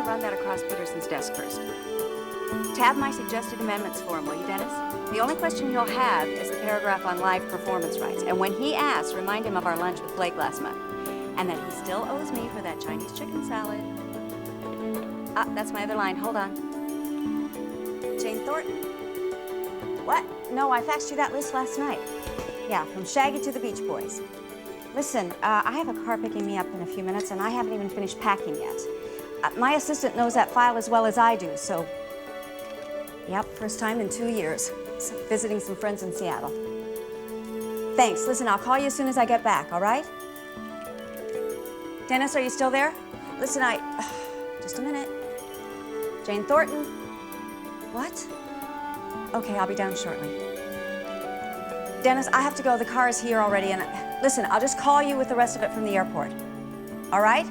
to run that across Peterson's desk first. Tab my suggested amendments for him, will you, Dennis? The only question he'll have is the paragraph on live performance rights. And when he asks, remind him of our lunch with Blake last month. And that he still owes me for that Chinese chicken salad. Ah, that's my other line. Hold on. Jane Thornton. What? No, I faxed you that list last night. Yeah, from Shaggy to the Beach Boys. Listen, I have a car picking me up in a few minutes, and I haven't even finished packing yet. My assistant knows that file as well as I do, so... Yep, first time in 2 years. Visiting some friends in Seattle. Thanks. Listen, I'll call you as soon as I get back, all right? Dennis, are you still there? Listen, just a minute. Jane Thornton. What? Okay, I'll be down shortly. Dennis, I have to go. The car is here already, and... Listen, I'll just call you with the rest of it from the airport. All right?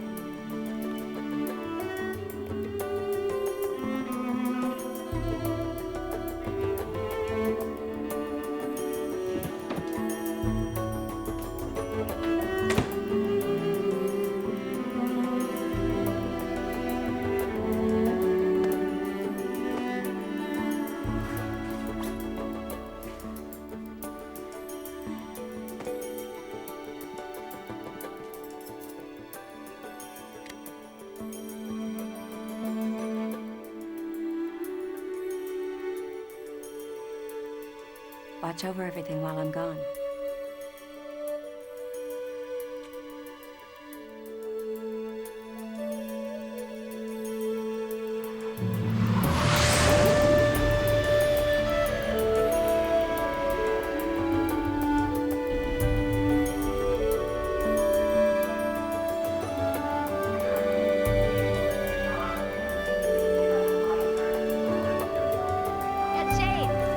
Watch over everything while I'm gone.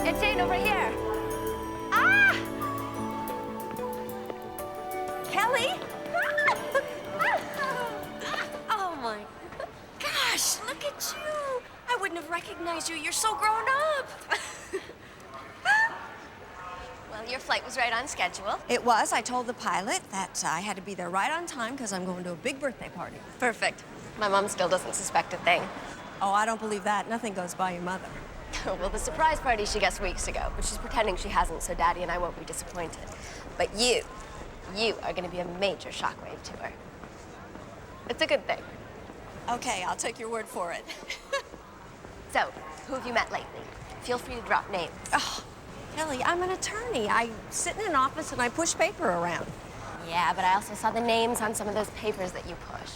It's Jane over here. Oh my gosh, look at you. I wouldn't have recognized you. You're so grown up. Well, your flight was right on schedule. It was. I told the pilot that I had to be there right on time because I'm going to a big birthday party. Perfect. My mom still doesn't suspect a thing. Oh, I don't believe that. Nothing goes by your mother. Well, the surprise party she guessed weeks ago, but she's pretending she hasn't, so Daddy and I won't be disappointed. But you are going to be a major shockwave to her. It's a good thing. Okay, I'll take your word for it. So, who have you met lately? Feel free to drop names. Oh, Kelly, I'm an attorney. I sit in an office and I push paper around. Yeah, but I also saw the names on some of those papers that you push.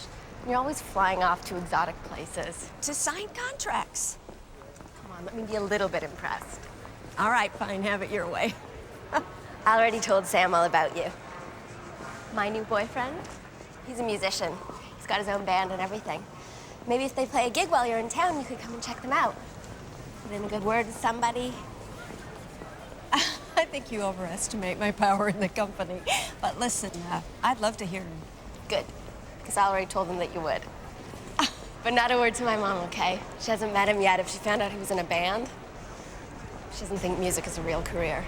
You're always flying off to exotic places. To sign contracts. Come on, let me be a little bit impressed. All right, fine, have it your way. I already told Sam all about you. My new boyfriend, he's a musician. He's got his own band and everything. Maybe if they play a gig while you're in town, you could come and check them out. Put in a good word with somebody. I think you overestimate my power in the company. But listen, I'd love to hear him. Good, because I already told him that you would. But not a word to my mom, okay? She hasn't met him yet. If she found out he was in a band, she doesn't think music is a real career.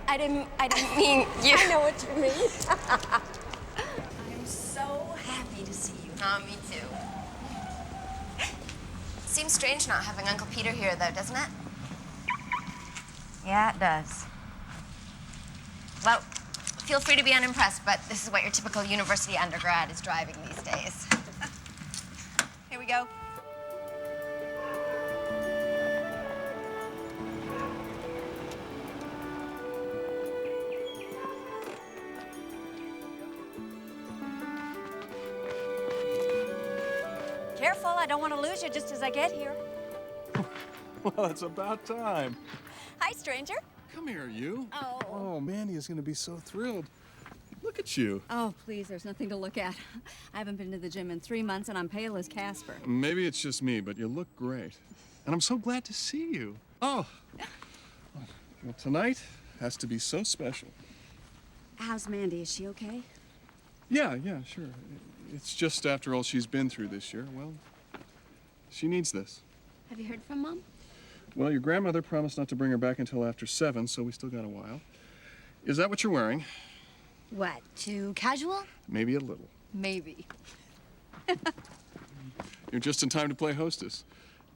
I didn't mean you. I know what you mean. I'm so happy to see you. Oh, me too. Seems strange not having Uncle Peter here, though, doesn't it? Yeah, it does. Well, feel free to be unimpressed, but this is what your typical university undergrad is driving these days. Here we go. Careful, I don't want to lose you just as I get here. Well, it's about time. Hi, stranger. Come here, you. Oh. Oh, Mandy is going to be so thrilled. Look at you. Oh, please, there's nothing to look at. I haven't been to the gym in 3 months, and I'm pale as Casper. Maybe it's just me, but you look great. And I'm so glad to see you. Oh. Well, tonight has to be so special. How's Mandy? Is she okay? Yeah, sure. It's just after all she's been through this year, well, she needs this. Have you heard from Mom? Well, your grandmother promised not to bring her back until after 7, so we still got a while. Is that what you're wearing? What, too casual? Maybe a little. Maybe. You're just in time to play hostess.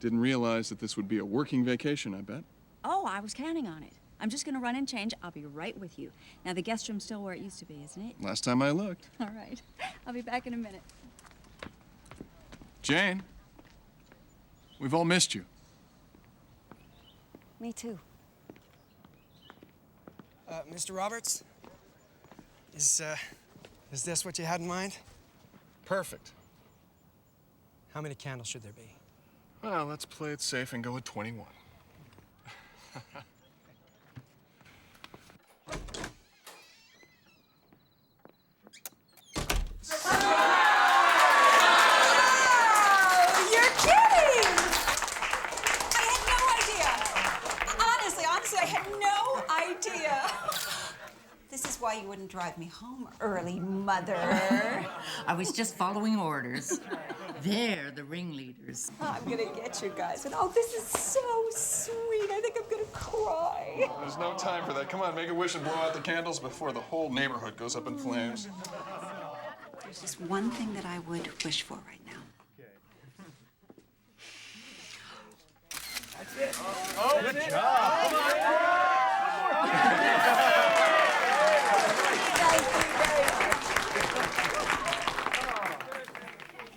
Didn't realize that this would be a working vacation, I bet. Oh, I was counting on it. I'm just gonna run and change. I'll be right with you. Now, the guest room's still where it used to be, isn't it? Last time I looked. All right. I'll be back in a minute. Jane, we've all missed you. Me too. Mr. Roberts? Is this what you had in mind? Perfect. How many candles should there be? Well, let's play it safe and go with 21. You're kidding! I had no idea. Honestly, I had no idea. This is why you wouldn't drive me home early, Mother. I was just following orders. They're the ringleaders. I'm gonna get you guys. And oh, this is so sweet. I think I'm gonna cry. There's no time for that. Come on, make a wish and blow out the candles before the whole neighborhood goes up in flames. There's just one thing that I would wish for right now.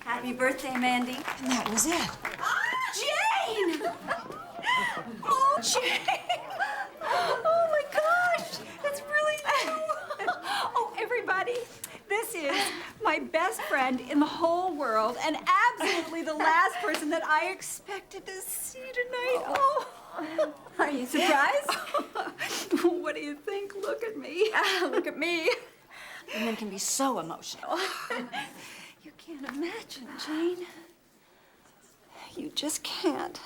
Happy birthday, Mandy. And that was it. Jane! Oh, Jane! Oh, my gosh! That's really you! Oh, everybody, this is my best friend in the whole world and absolutely the last person that I expected to see tonight. Oh. Are you surprised? What do you think? Look at me. Look at me. Women can be so emotional. You can't imagine, Jane. You just can't.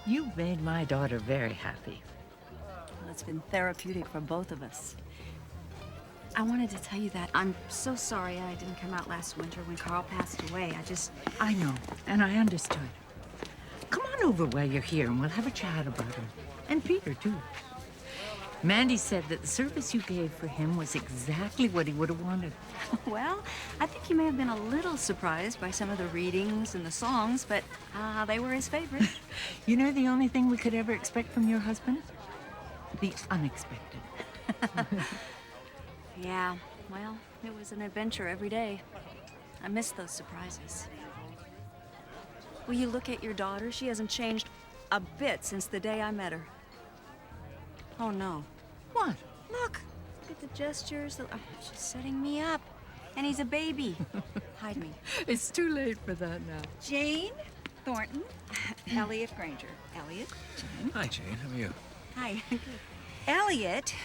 You made my daughter very happy. Well, it's been therapeutic for both of us. I wanted to tell you that I'm so sorry I didn't come out last winter when Carl passed away. I know, and I understood. Come on over while you're here, and we'll have a chat about him. And Peter, too. Mandy said that the service you gave for him was exactly what he would have wanted. Well, I think he may have been a little surprised by some of the readings and the songs, but they were his favorite. You know the only thing we could ever expect from your husband? The unexpected. Yeah, well, it was an adventure every day. I miss those surprises. Will you look at your daughter? She hasn't changed a bit since the day I met her. Oh, no. What? Look at the gestures. She's setting me up. And he's a baby. Hide me. It's too late for that now. Jane Thornton, Elliot Granger. Elliot? Hi, Jane. How are you? Hi. Elliot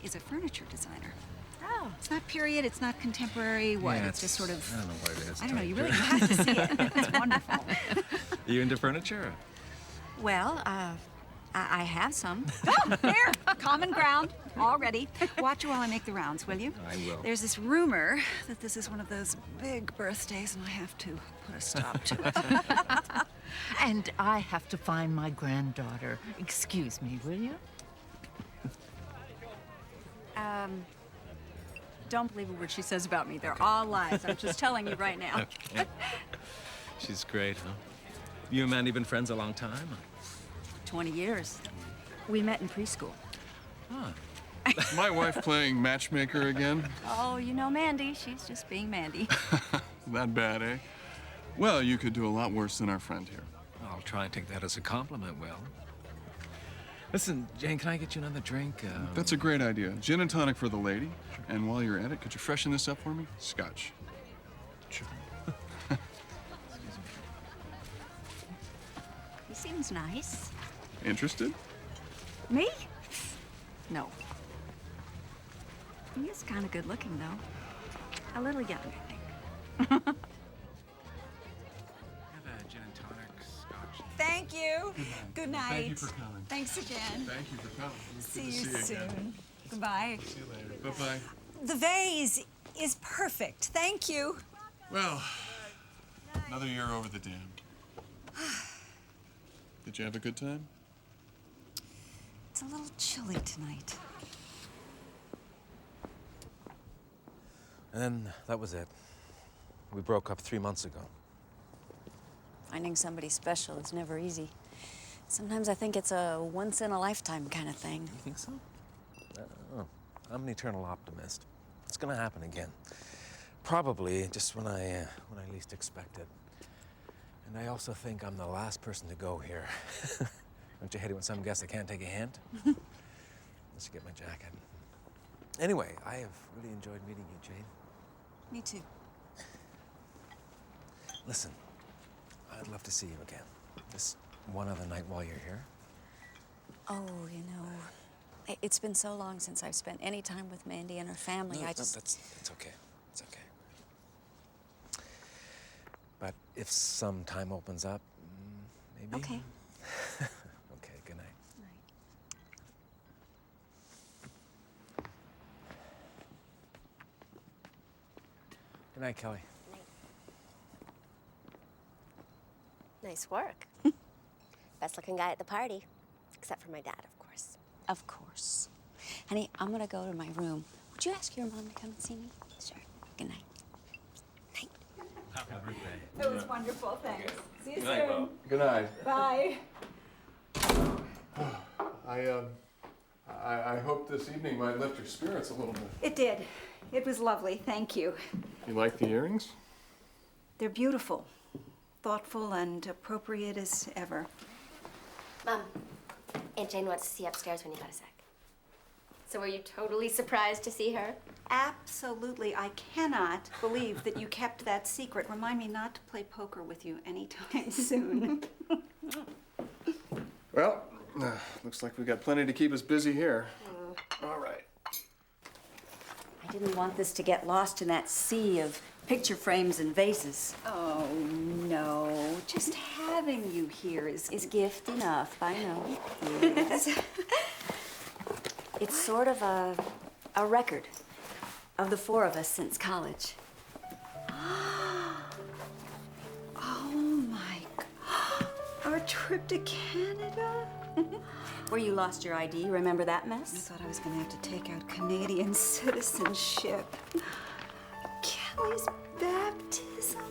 is a furniture designer. Oh. It's not period, it's not contemporary, what? Yeah, it's just sort of... I don't know what it is. I don't know, you Type. really have to see it. It's wonderful. Are you into furniture? Well, I have some. Oh, there, common ground already. Watch while I make the rounds, will you? I will. There's this rumor that this is one of those big birthdays and I have to put a stop to it. And I have to find my granddaughter. Excuse me, will you? Don't believe a word she says about me. They're all lies. I'm just telling you right now. Okay. She's great, huh? You and Mandy been friends a long time? 20 years. We met in preschool. Huh. Is my wife playing matchmaker again? Oh, you know Mandy. She's just being Mandy. That bad, eh? Well, you could do a lot worse than our friend here. I'll try and take that as a compliment, Will. Listen, Jane, can I get you another drink? That's a great idea. Gin and tonic for the lady. And while you're at it, could you freshen this up for me? Scotch. Sure. He seems nice. Interested? Me? No. He is kind of good looking, though. A little young, I think. Have a gin and tonic, scotch. Thank you. Good night. Thank you for coming. Thanks again. Thank you for coming. See Good to you see soon. again. Goodbye. See you later. Bye-bye. The vase is perfect. Thank you. Well, another year over the dam. Did you have a good time? It's a little chilly tonight. And then that was it. We broke up 3 months ago. Finding somebody special is never easy. Sometimes I think it's a once-in-a-lifetime kind of thing. You think so? Oh, I'm an eternal optimist. It's gonna happen again. Probably just when I least expect it. And I also think I'm the last person to go here. Don't you hate it when some guess I can't take a hint? Let's get my jacket. Anyway, I have really enjoyed meeting you, Jane. Me too. Listen, I'd love to see you again. Just one other night while you're here. Oh, you know, it's been so long since I've spent any time with Mandy and her family. It's okay. It's okay. But if some time opens up, maybe. Okay. Okay, good night. Good night, Kelly. Nice work. Best looking guy at the party. Except for my dad, of course. Of course. Honey, I'm gonna go to my room. Would you ask your mom to come and see me? Sure. Good night. Night. Happy birthday. It was wonderful. Thanks. See you soon. Good night. Bye. I hope this evening might lift your spirits a little bit. It did. It was lovely. Thank you. You like the earrings? They're beautiful, thoughtful, and appropriate as ever. Mom, Aunt Jane wants to see you upstairs when you got a sec. So were you totally surprised to see her? Absolutely. I cannot believe that you kept that secret. Remind me not to play poker with you anytime soon. Well, looks like we got plenty to keep us busy here. All right. I didn't want this to get lost in that sea of picture frames and vases. Oh, no. Just having you here is Gift enough, I know. Yes. It's sort of a record of the four of us since college. Oh, my God. Our trip to Canada? Where you lost your ID, remember that I mess? thought I was going to have to take out Canadian citizenship. Kelly's baptism.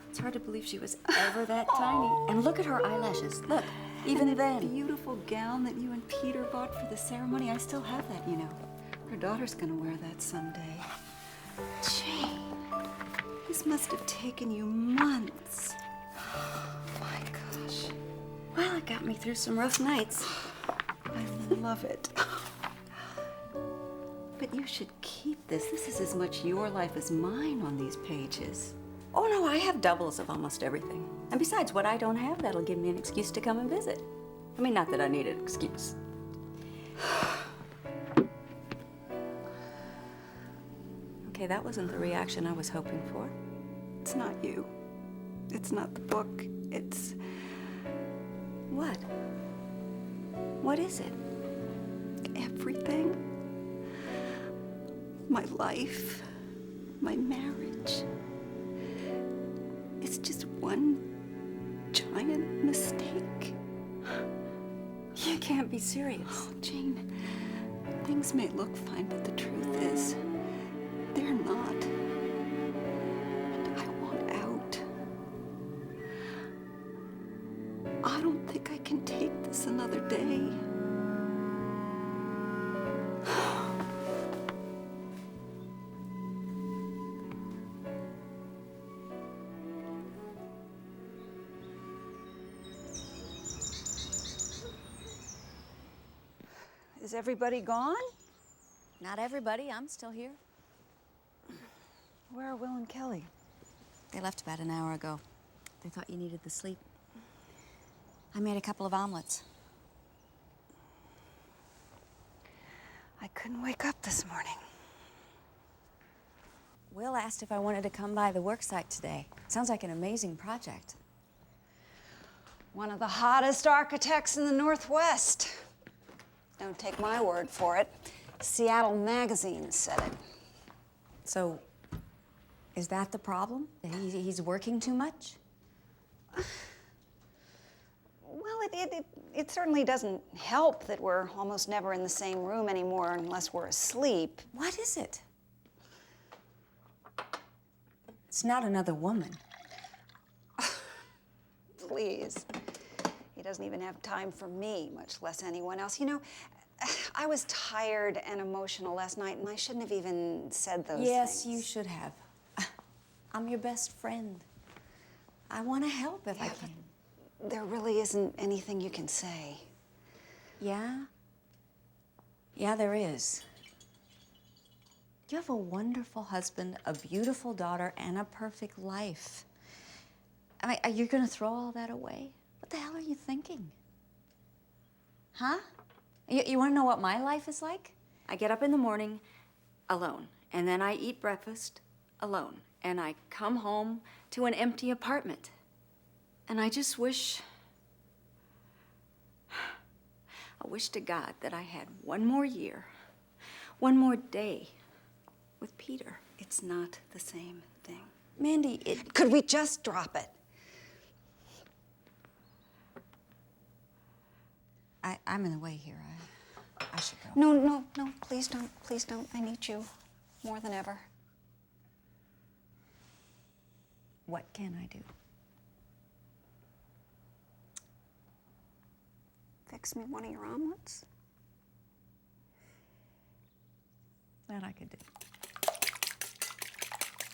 It's hard to believe she was ever that tiny. And look at her eyelashes. Look, even And that then. beautiful gown that you and Peter bought for the ceremony. I still have that, you know. Her daughter's going to wear that someday. Jane, this must have taken you months. Oh, my gosh. Well, it got me through some rough nights. I love it. But you should keep this. This is as much your life as mine on these pages. Oh, no, I have doubles of almost everything. And besides, what I don't have, that'll give me an excuse to come and visit. I mean, not that I need an excuse. Okay, that wasn't the reaction I was hoping for. It's not you. It's not the book. It's... What? What is it? everything. My life, my marriage. It's just one giant mistake. You can't be serious. Oh, Jane, things may look fine, but the truth is, they're not. And I want out. I don't think I can take this another day. Is everybody gone? Not everybody. I'm still here. Where are Will and Kelly? They left about an hour ago. They thought you needed the sleep. I made a couple of omelets. I couldn't wake up this morning. Will asked if I wanted to come by the work site today. Sounds like an amazing project. One of the hottest architects in the Northwest. Don't take my word for it. Seattle Magazine said it. So, is that the problem? That he's working too much? Well, it certainly doesn't help that we're almost never in the same room anymore unless we're asleep. What is it? It's not another woman. Please. He doesn't even have time for me, much less anyone else. You know, I was tired and emotional last night, and I shouldn't have even said those things. Yes, you should have. I'm your best friend. I want to help if I can. But there really isn't anything you can say. Yeah? Yeah, there is. You have a wonderful husband, a beautiful daughter, and a perfect life. I mean, are you gonna throw all that away? What the hell are you thinking? Huh? You wanna know what my life is like? I get up in the morning alone, and then I eat breakfast alone, and I come home to an empty apartment. And I just wish... I wish to God that I had one more year, one more day with Peter. It's not the same thing. Mandy, Could we just drop it? I'm in the way here. I should go. No, please don't. Please don't. I need you more than ever. What can I do? Fix me one of your omelets? That I could do.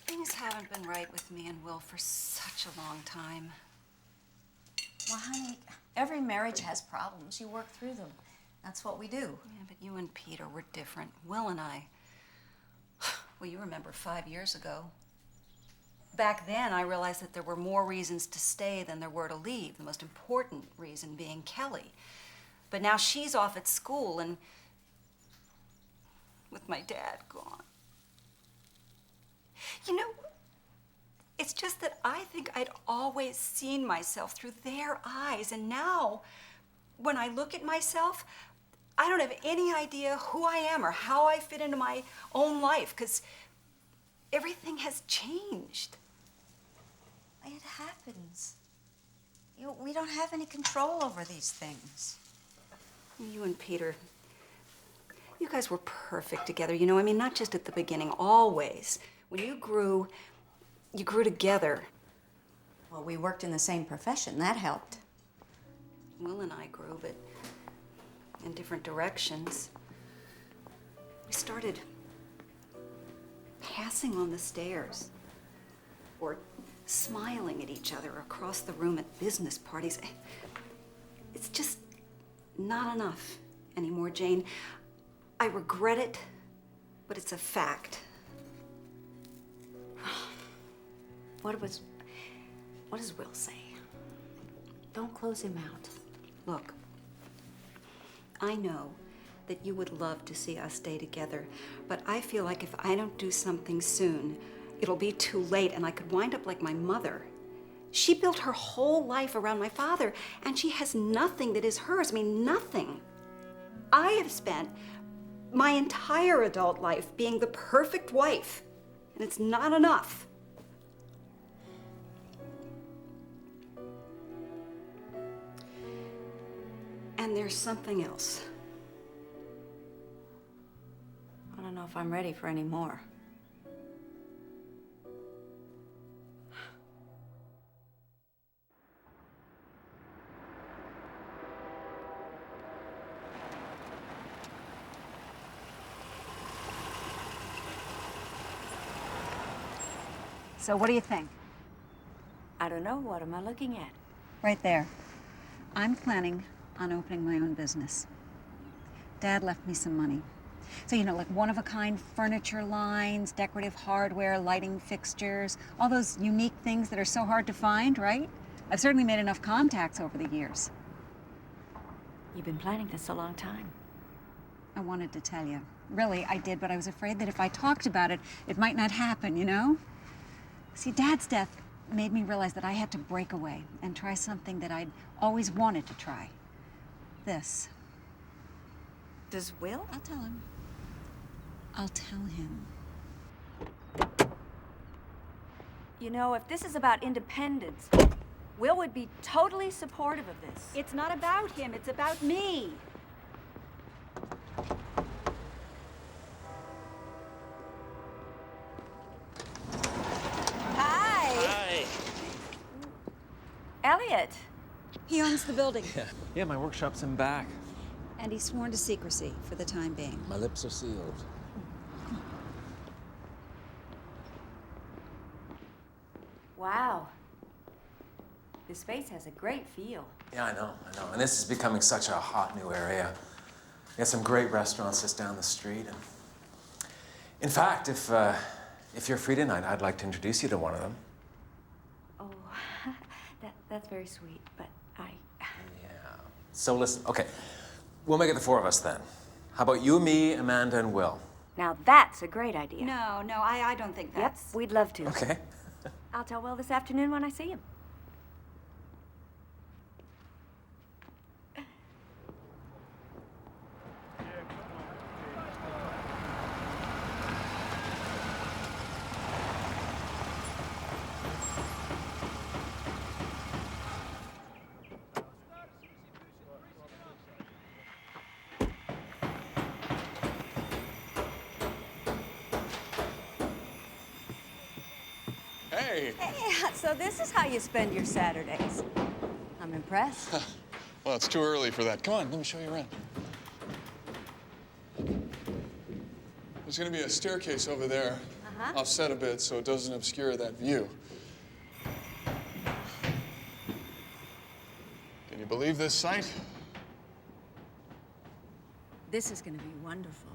Things haven't been right with me and Will for such a long time. Well, honey, every marriage has problems. You work through them. That's what we do. Yeah, but you and Peter were different. Will and I... Well, you remember 5 years ago. Back then, I realized that there were more reasons to stay than there were to leave, the most important reason being Kelly. But now she's off at school and with my dad gone. You know, it's just that I think I'd always seen myself through their eyes, and now, when I look at myself, I don't have any idea who I am or how I fit into my own life, because everything has changed. It happens. We don't have any control over these things. You and Peter, you guys were perfect together, you know? I mean, not just at the beginning, always. When you grew together. Well, we worked in the same profession. That helped. Will and I grew, but in different directions. We started passing on the stairs or smiling at each other across the room at business parties. It's just not enough anymore, Jane. I regret it, but it's a fact. What does Will say? Don't close him out. Look, I know that you would love to see us stay together, but I feel like if I don't do something soon, it'll be too late and I could wind up like my mother. She built her whole life around my father, and she has nothing that is hers. I mean, nothing. I have spent my entire adult life being the perfect wife, and it's not enough. And there's something else. I don't know if I'm ready for any more. So what do you think? I don't know. What am I looking at? Right there. I'm planning on opening my own business. Dad left me some money. So, you know, like one-of-a-kind furniture lines, decorative hardware, lighting fixtures, all those unique things that are so hard to find, right? I've certainly made enough contacts over the years. You've been planning this a long time. I wanted to tell you. Really, I did, but I was afraid that if I talked about it, it might not happen, you know? See, Dad's death made me realize that I had to break away and try something that I'd always wanted to try. This. Does Will? I'll tell him. I'll tell him. You know, if this is about independence, Will would be totally supportive of this. It's not about him, it's about me. Hi. Elliot. He owns the building. Yeah, my workshop's in back. And he's sworn to secrecy for the time being. My lips are sealed. Wow. This space has a great feel. Yeah, I know. And this is becoming such a hot new area. We got some great restaurants just down the street. And in fact, if you're free tonight, I'd like to introduce you to one of them. Oh, that's very sweet, but Yeah. So listen, okay. We'll make it the four of us then. How about you, me, Amanda, and Will? Now that's a great idea. No, I don't think Yep, that's... we'd love to. Okay. I'll tell Will this afternoon when I see him. Hey! Yeah, so this is how you spend your Saturdays. I'm impressed. Well, it's too early for that. Come on, let me show you around. There's gonna be a staircase over there, offset a bit so it doesn't obscure that view. Can you believe this sight? This is going to be wonderful.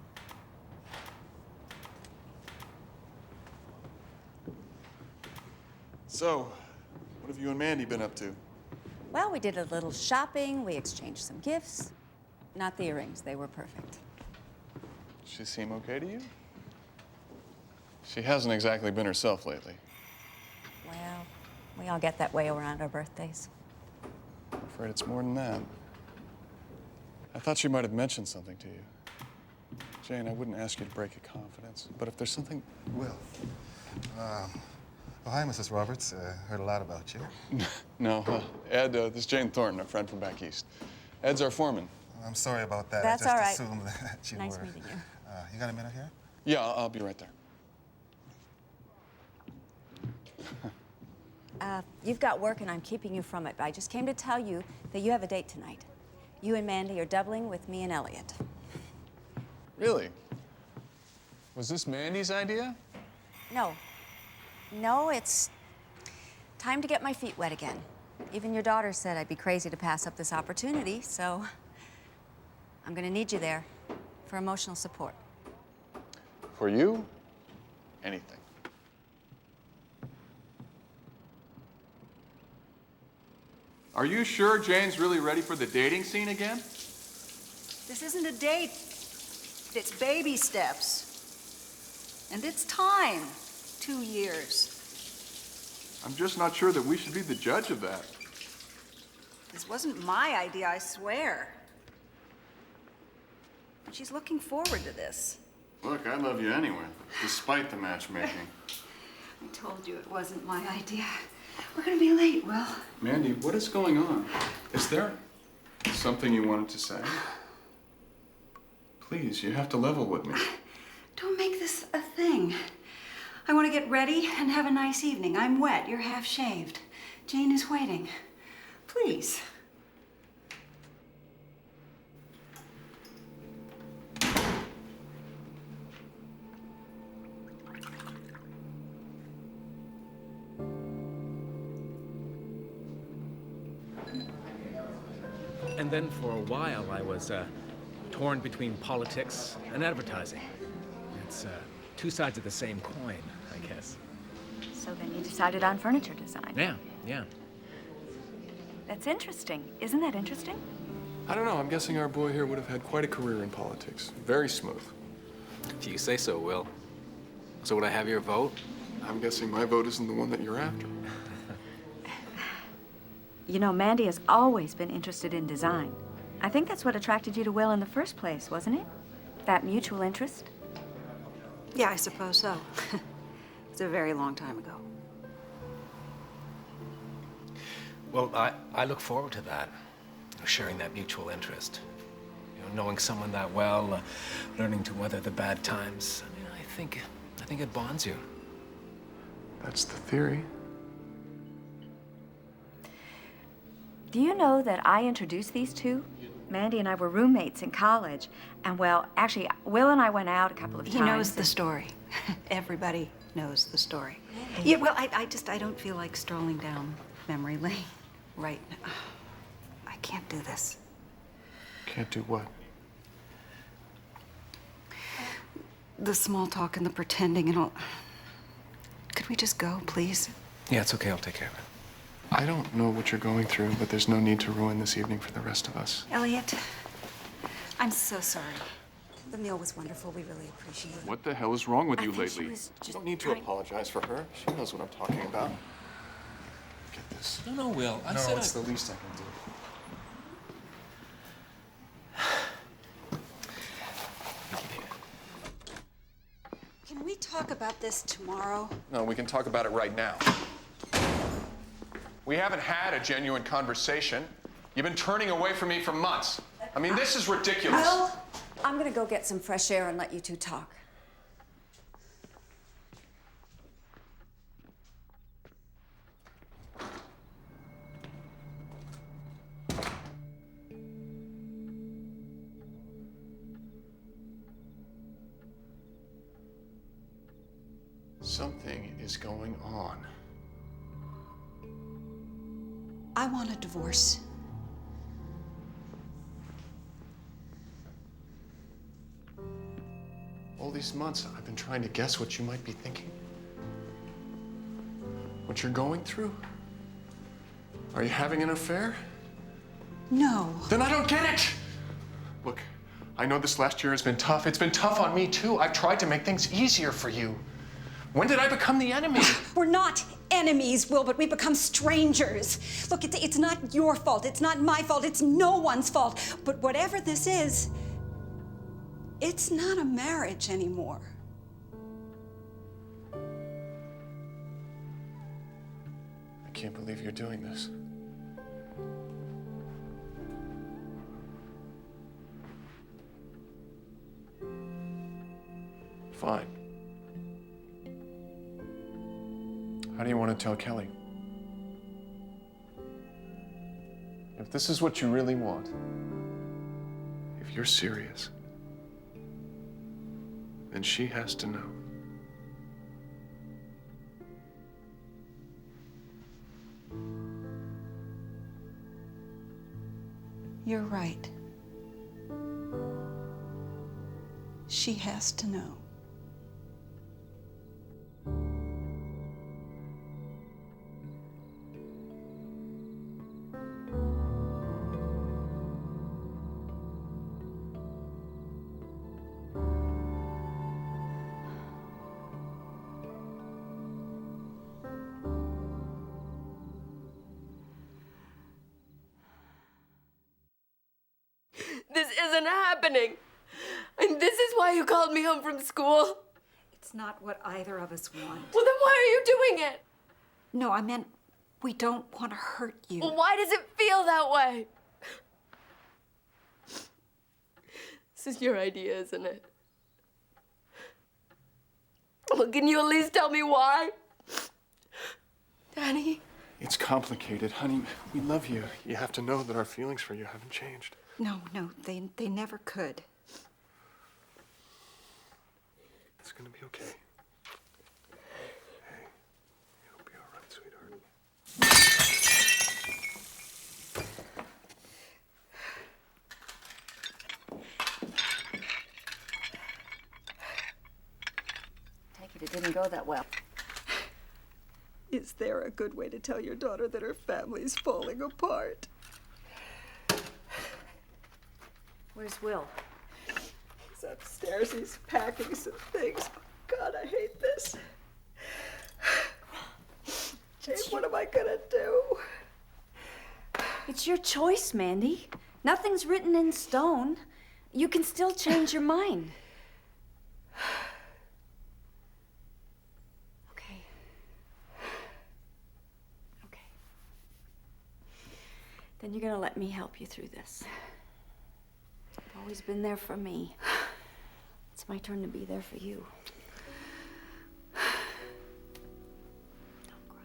So, what have you and Mandy been up to? Well, we did a little shopping. We exchanged some gifts. Not the earrings. They were perfect. Does she seem okay to you? She hasn't exactly been herself lately. Well, we all get that way around our birthdays. I'm afraid it's more than that. I thought she might have mentioned something to you. Jane, I wouldn't ask you to break a confidence, but if there's something... Will. Oh, hi, Mrs. Roberts. Heard a lot about you. No, Ed, this is Jane Thornton, a friend from back east. Ed's our foreman. I'm sorry about that. That's I all right. just assumed that you Nice were... meeting you. You got a minute here? Yeah, I'll be right there. You've got work and I'm keeping you from it. I just came to tell you that you have a date tonight. You and Mandy are doubling with me and Elliot. Really? Was this Mandy's idea? No. No, it's time to get my feet wet again. Even your daughter said I'd be crazy to pass up this opportunity, so I'm gonna need you there for emotional support. For you, anything. Are you sure Jane's really ready for the dating scene again? This isn't a date. It's baby steps. And it's time. 2 years. I'm just not sure that we should be the judge of that. This wasn't my idea, I swear. She's looking forward to this. Look, I love you anyway, despite the matchmaking. I told you it wasn't my idea. We're gonna be late, Will. Mandy, what is going on? Is there something you wanted to say? Please, you have to level with me. Don't make this a thing. I want to get ready and have a nice evening. I'm wet. You're half shaved. Jane is waiting. Please. And then for a while, I was torn between politics and advertising. It's two sides of the same coin, I guess. So then you decided on furniture design. Yeah. That's interesting. Isn't that interesting? I don't know, I'm guessing our boy here would have had quite a career in politics. Very smooth. If you say so, Will. So would I have your vote? I'm guessing my vote isn't the one that you're after. You know, Mandy has always been interested in design. I think that's what attracted you to Will in the first place, wasn't it? That mutual interest? Yeah, I suppose so. It's a very long time ago. Well, I look forward to that, sharing that mutual interest. You know, knowing someone that well, learning to weather the bad times. I mean, I think it bonds you. That's the theory. Do you know that I introduced these two? Mandy and I were roommates in college. And well, actually, Will and I went out a couple of times. He knows the story. Everybody knows the story. Yeah, well, I don't feel like strolling down memory lane right now. I can't do this. Can't do what? The small talk and the pretending and all. Could we just go, please? Yeah, it's okay. I'll take care of it. I don't know what you're going through, but there's no need to ruin this evening for the rest of us. Elliot, I'm so sorry. The meal was wonderful. We really appreciate it. What the hell is wrong with you think she lately? was You just don't need to trying- apologize for her. She knows what I'm talking about. Get this. No, Will. I No, said it's the least I can do. Can we talk about this tomorrow? No, we can talk about it right now. We haven't had a genuine conversation. You've been turning away from me for months. I mean, this is ridiculous. Well, I'm gonna go get some fresh air and let you two talk. Something is going on. I want a divorce. All these months, I've been trying to guess what you might be thinking. What you're going through? Are you having an affair? No. Then I don't get it! Look, I know this last year has been tough. It's been tough on me, too. I've tried to make things easier for you. When did I become the enemy? We're not enemies, Will, but we become strangers. Look, it's not your fault. It's not my fault. It's no one's fault. But whatever this is, it's not a marriage anymore. I can't believe you're doing this. Fine. How do you want to tell Kelly? If this is what you really want, if you're serious, then she has to know. You're right. She has to know. This isn't happening. And this is why you called me home from school? It's not what either of us want. Well, then why are you doing it? No, I meant we don't want to hurt you. Well, why does it feel that way? This is your idea, isn't it? Well, can you at least tell me why? Danny? It's complicated, honey. We love you. You have to know that our feelings for you haven't changed. No, they never could. It's gonna be okay. Hey, you'll be all right, sweetheart. Take it didn't go that well. Is there a good way to tell your daughter that her family's falling apart? Where's Will? He's upstairs. He's packing some things. God, I hate this. Jane, what am I gonna do? It's your choice, Mandy. Nothing's written in stone. You can still change your mind. Okay. Okay. Then you're gonna let me help you through this. You've always been there for me. It's my turn to be there for you. Don't cry.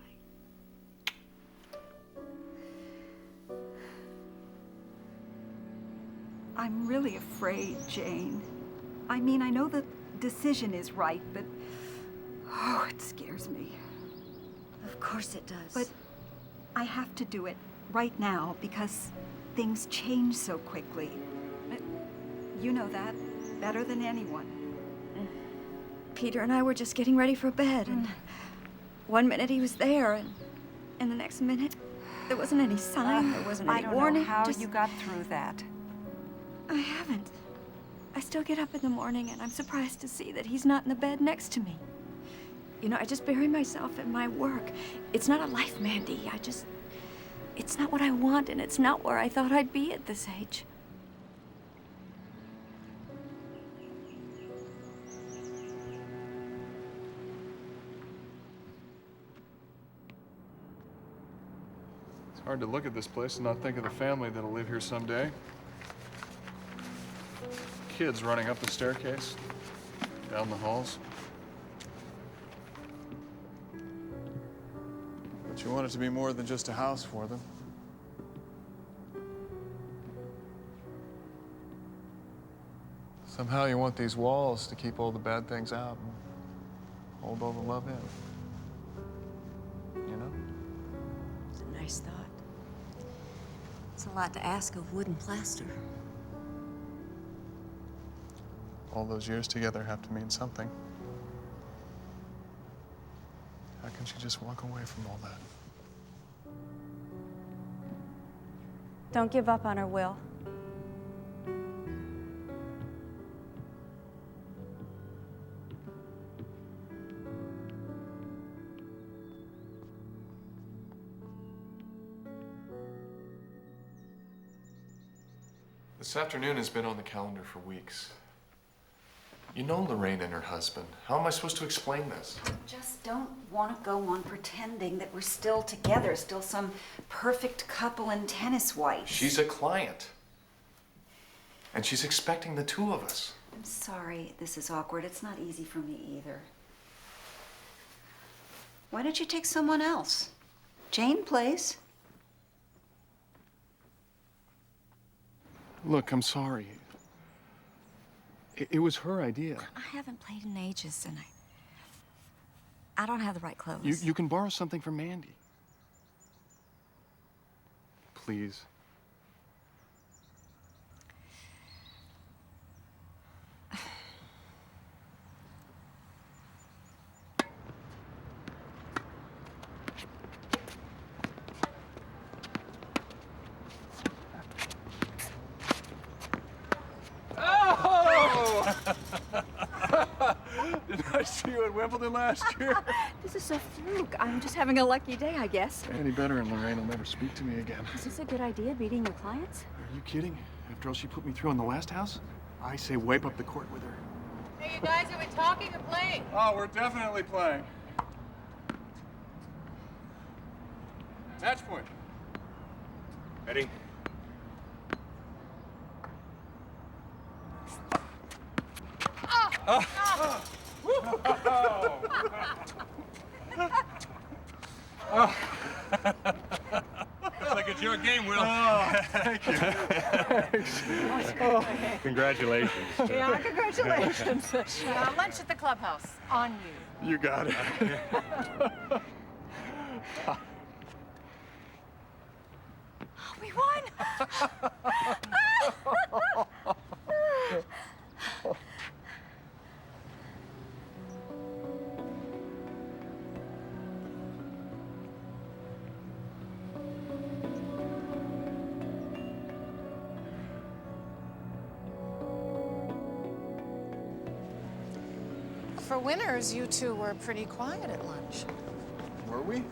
I'm really afraid, Jane. I mean, I know the decision is right, but oh, it scares me. Of course it does. But I have to do it right now because things change so quickly. You know that better than anyone. Peter and I were just getting ready for bed, and one minute he was there, and the next minute there wasn't any sign, there wasn't any warning. I don't know how just... you got through that. I haven't. I still get up in the morning, and I'm surprised to see that he's not in the bed next to me. You know, I just bury myself in my work. It's not a life, Mandy. It's not what I want, and it's not where I thought I'd be at this age. It's hard to look at this place and not think of the family that'll live here someday. Kids running up the staircase, down the halls. But you want it to be more than just a house for them. Somehow you want these walls to keep all the bad things out and hold all the love in. You know? It's a nice thought. It's a lot to ask of wood and plaster. All those years together have to mean something. How can she just walk away from all that? Don't give up on her, Will. This afternoon has been on the calendar for weeks. You know Lorraine and her husband. How am I supposed to explain this? Just don't want to go on pretending that we're still together, still some perfect couple in tennis whites. She's a client. And she's expecting the two of us. I'm sorry this is awkward. It's not easy for me either. Why don't you take someone else? Jane plays. Look, I'm sorry. It was her idea. I haven't played in ages, and I don't have the right clothes. You can borrow something from Mandy. Please. Did I see you at Wimbledon last year? This is a fluke. I'm just having a lucky day, I guess. Any better, and Lorraine will never speak to me again. Is this a good idea, beating your clients? Are you kidding? After all she put me through in the last house? I say wipe up the court with her. Hey, you guys, are we talking or playing? Oh, we're definitely playing. Match point. Ready? Looks like it's your game, Will. Oh, thank you. Congratulations. Yeah, congratulations. Lunch at the clubhouse. On you. You got it. We won! For winners, you two were pretty quiet at lunch. Were we?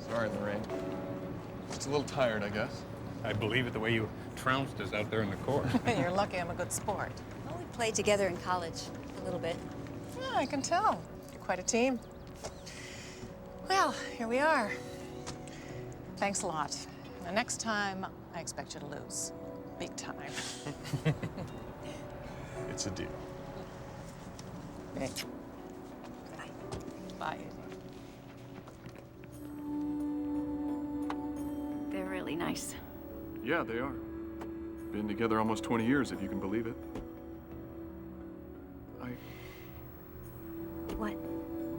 Sorry, Lorraine. Just a little tired, I guess. I believe it the way you trounced us out there in the court. You're lucky I'm a good sport. Well, we played together in college a little bit. Yeah, I can tell. You're quite a team. Well, here we are. Thanks a lot. The next time, I expect you to lose. Big time. It's a deal. Okay. Bye. They're really nice. Yeah, they are. Been together almost 20 years, if you can believe it. What?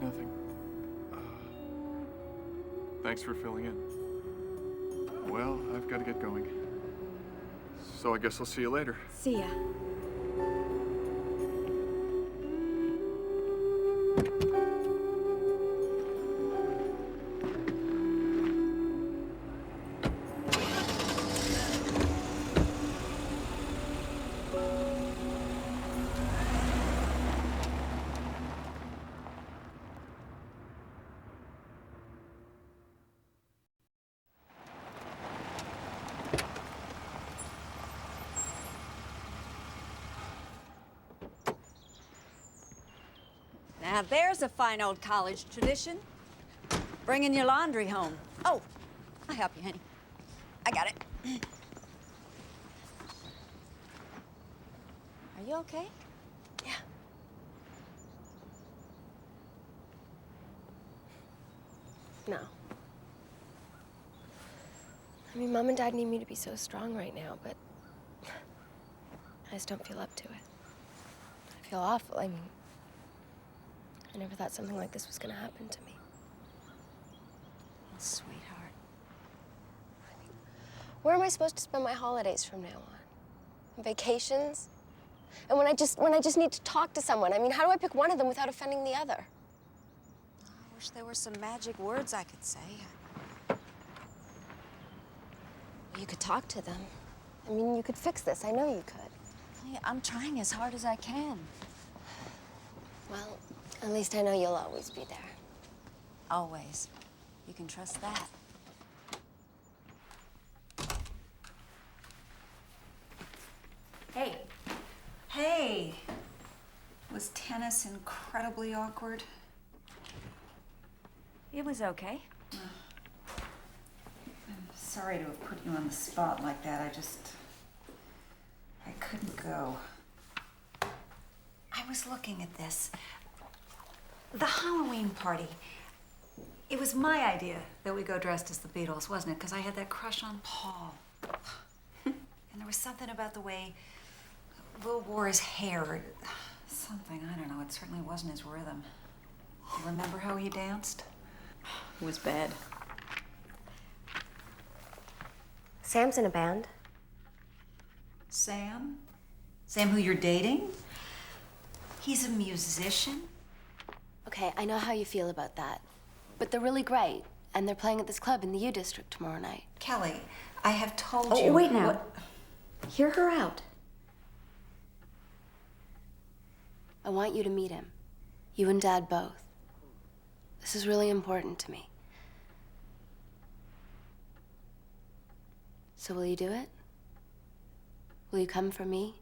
Nothing. Thanks for filling in. Well, I've got to get going. So I guess I'll see you later. See ya. Now there's a fine old college tradition. Bringing your laundry home. Oh, I'll help you, honey. I got it. Are you okay? Yeah. No. I mean, Mom and Dad need me to be so strong right now, but I just don't feel up to it. I feel awful. I mean, I never thought something like this was gonna happen to me. Sweetheart. Where am I supposed to spend my holidays from now on? Vacations? And when I just need to talk to someone, I mean, how do I pick one of them without offending the other? I wish there were some magic words I could say. You could talk to them. I mean, you could fix this. I know you could. Hey, I'm trying as hard as I can. Well, at least I know you'll always be there. Always. You can trust that. Hey. Hey. Was tennis incredibly awkward? It was okay. I'm sorry to have put you on the spot like that. I couldn't go. I was looking at this. The Halloween party. It was my idea that we go dressed as the Beatles, wasn't it? Because I had that crush on Paul. And there was something about the way Will wore his hair. Something, I don't know, it certainly wasn't his rhythm. You remember how he danced? It was bad. Sam's in a band. Sam? Sam, who you're dating? He's a musician? Okay, I know how you feel about that. But they're really great. And they're playing at this club in the U District tomorrow night. Kelly, I have told you... Oh, wait now. What... Hear her out. I want you to meet him. You and Dad both. This is really important to me. So will you do it? Will you come for me?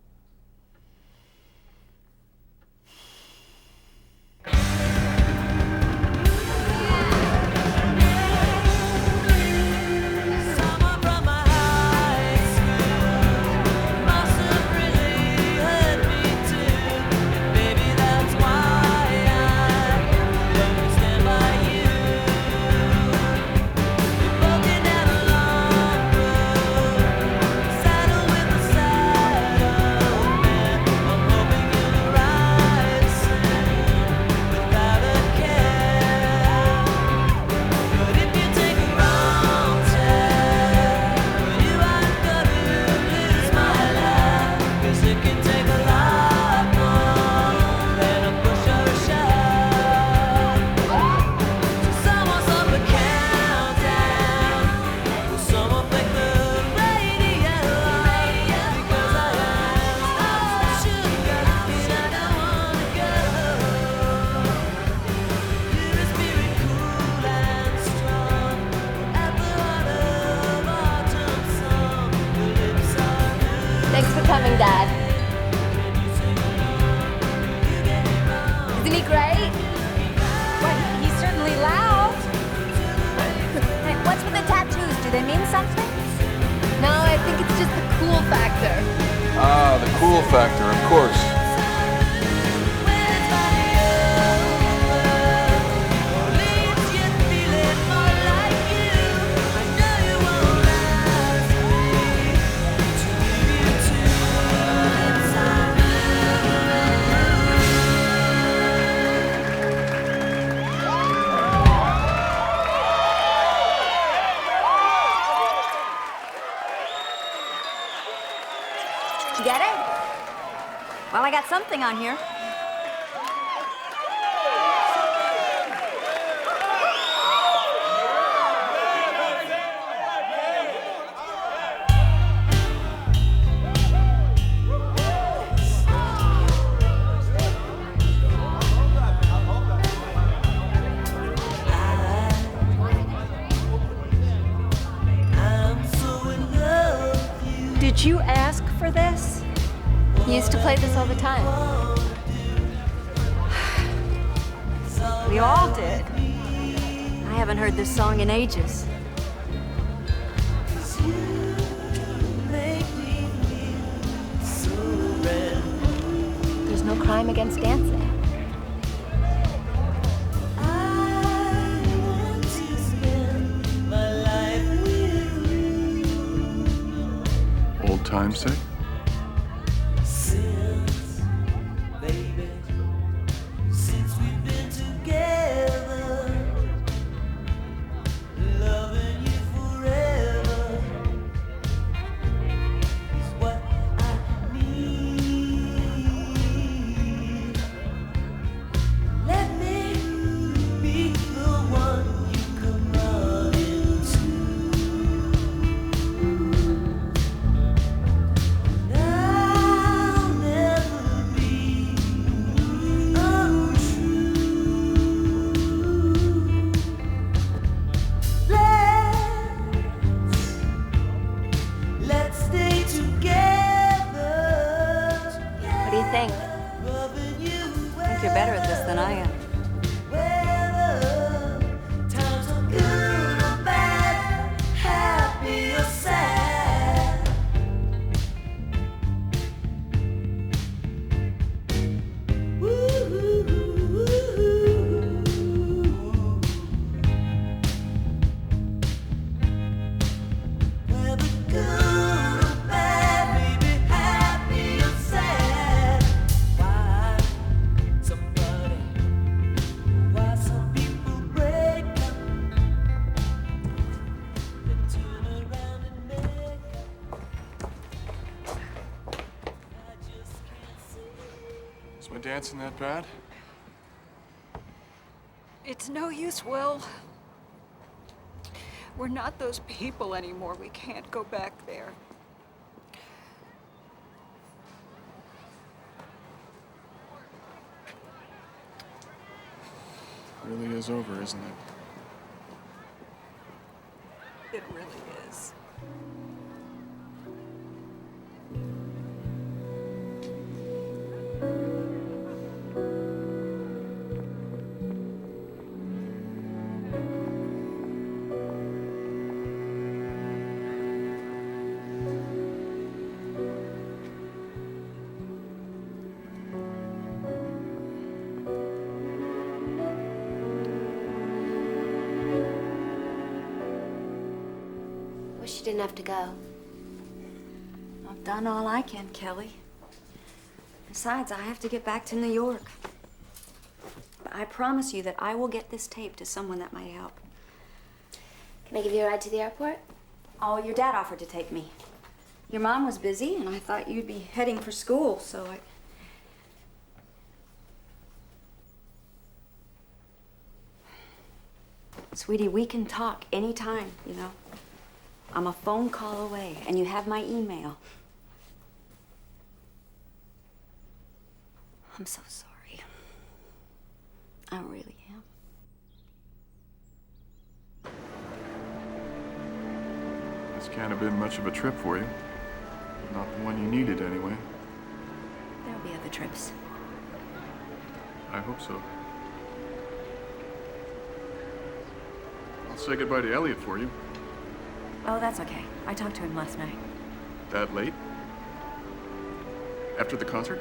Saddle with the saddle. coming, Dad. Isn't he great? Well, he's certainly loud. Hey, what's with the tattoos? Do they mean something? No, I think it's just the cool factor. Ah, the cool factor, of course. You get it? Well, I got something on here. Did you ask for this? He used to play this all the time. We all did. I haven't heard this song in ages. There's no crime against dancing. Old time's sake? Is my dancing that bad? It's no use, Will. We're not those people anymore. We can't go back there. It really is over, isn't it? It really is. Wish you didn't have to go. I've done all I can, Kelly. Besides, I have to get back to New York. But I promise you that I will get this tape to someone that might help. Can I give you a ride to the airport? Oh, your dad offered to take me. Your mom was busy, and I thought you'd be heading for school, so I... Sweetie, we can talk anytime, you know. I'm a phone call away, and you have my email. I'm so sorry. I really am. This can't have been much of a trip for you. Not the one you needed, anyway. There'll be other trips. I hope so. I'll say goodbye to Elliot for you. Oh, that's okay. I talked to him last night. That late? After the concert?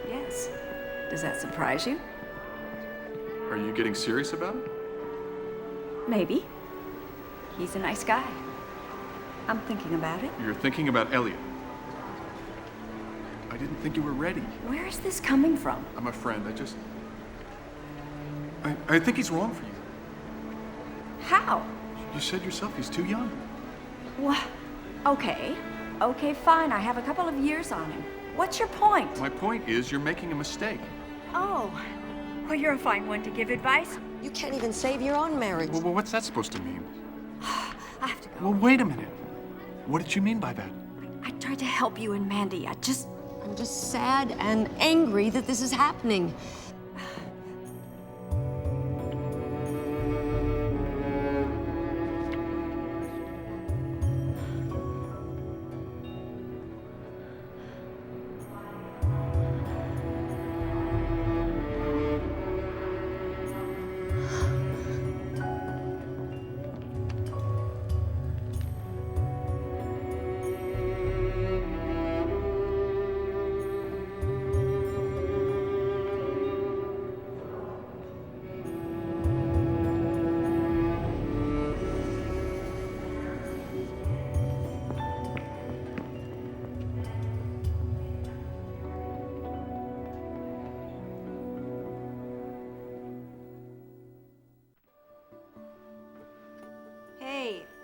Yes. Does that surprise you? Are you getting serious about it? Maybe. He's a nice guy. I'm thinking about it. You're thinking about Elliot. I didn't think you were ready. Where is this coming from? I'm a friend. I think he's wrong for you. How? You said yourself he's too young. What? Okay. Okay, fine. I have a couple of years on him. What's your point? My point is you're making a mistake. Oh. Well, you're a fine one to give advice. You can't even save your own marriage. Well, what's that supposed to mean? I have to go. Well, wait a minute. What did you mean by that? I tried to help you and Mandy. I'm just sad and angry that this is happening.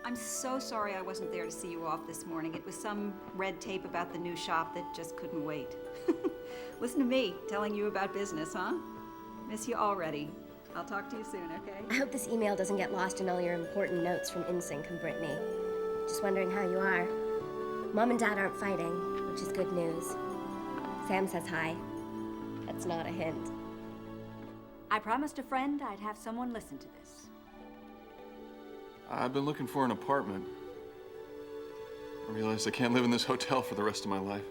I'm so sorry I wasn't there to see you off this morning. It was some red tape about the new shop that just couldn't wait. Listen to me telling you about business, huh? Miss you already. I'll talk to you soon, okay? I hope this email doesn't get lost in all your important notes from InSync and Brittany. Just wondering how you are. Mom and Dad aren't fighting, which is good news. Sam says hi. That's not a hint. I promised a friend I'd have someone listen to this. I've been looking for an apartment. I realized I can't live in this hotel for the rest of my life.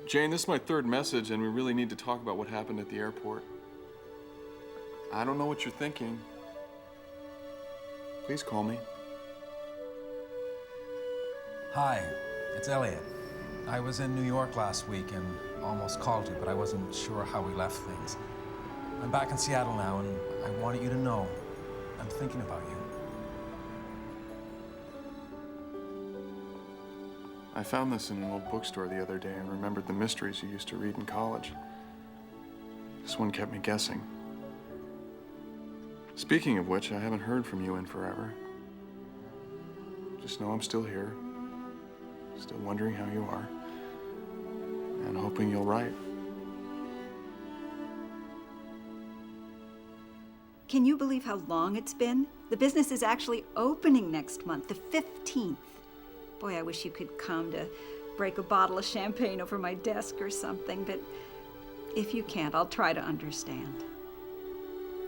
Jane, this is my third message, and we really need to talk about what happened at the airport. I don't know what you're thinking. Please call me. Hi, it's Elliot. I was in New York last week and almost called you, but I wasn't sure how we left things. I'm back in Seattle now, and I wanted you to know I'm thinking about you. I found this in an old bookstore the other day and remembered the mysteries you used to read in college. This one kept me guessing. Speaking of which, I haven't heard from you in forever. Just know I'm still here, still wondering how you are, and hoping you'll write. Can you believe how long it's been? The business is actually opening next month, the 15th. Boy, I wish you could come to break a bottle of champagne over my desk or something, but if you can't, I'll try to understand.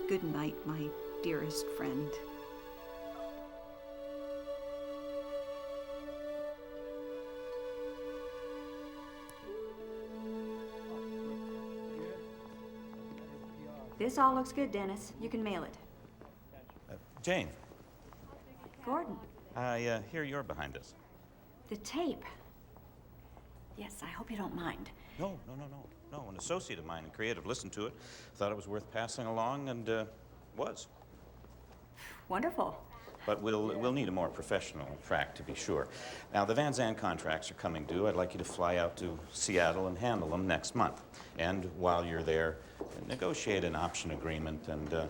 Good night, my dearest friend. This all looks good, Dennis. You can mail it. Jane, Gordon, I hear you're behind this. the tape. Yes, I hope you don't mind. No. An associate of mine in creative listened to it, thought it was worth passing along, and was. Wonderful. But we'll need a more professional track, to be sure. Now, the Van Zandt contracts are coming due. I'd like you to fly out to Seattle and handle them next month. And while you're there, negotiate an option agreement and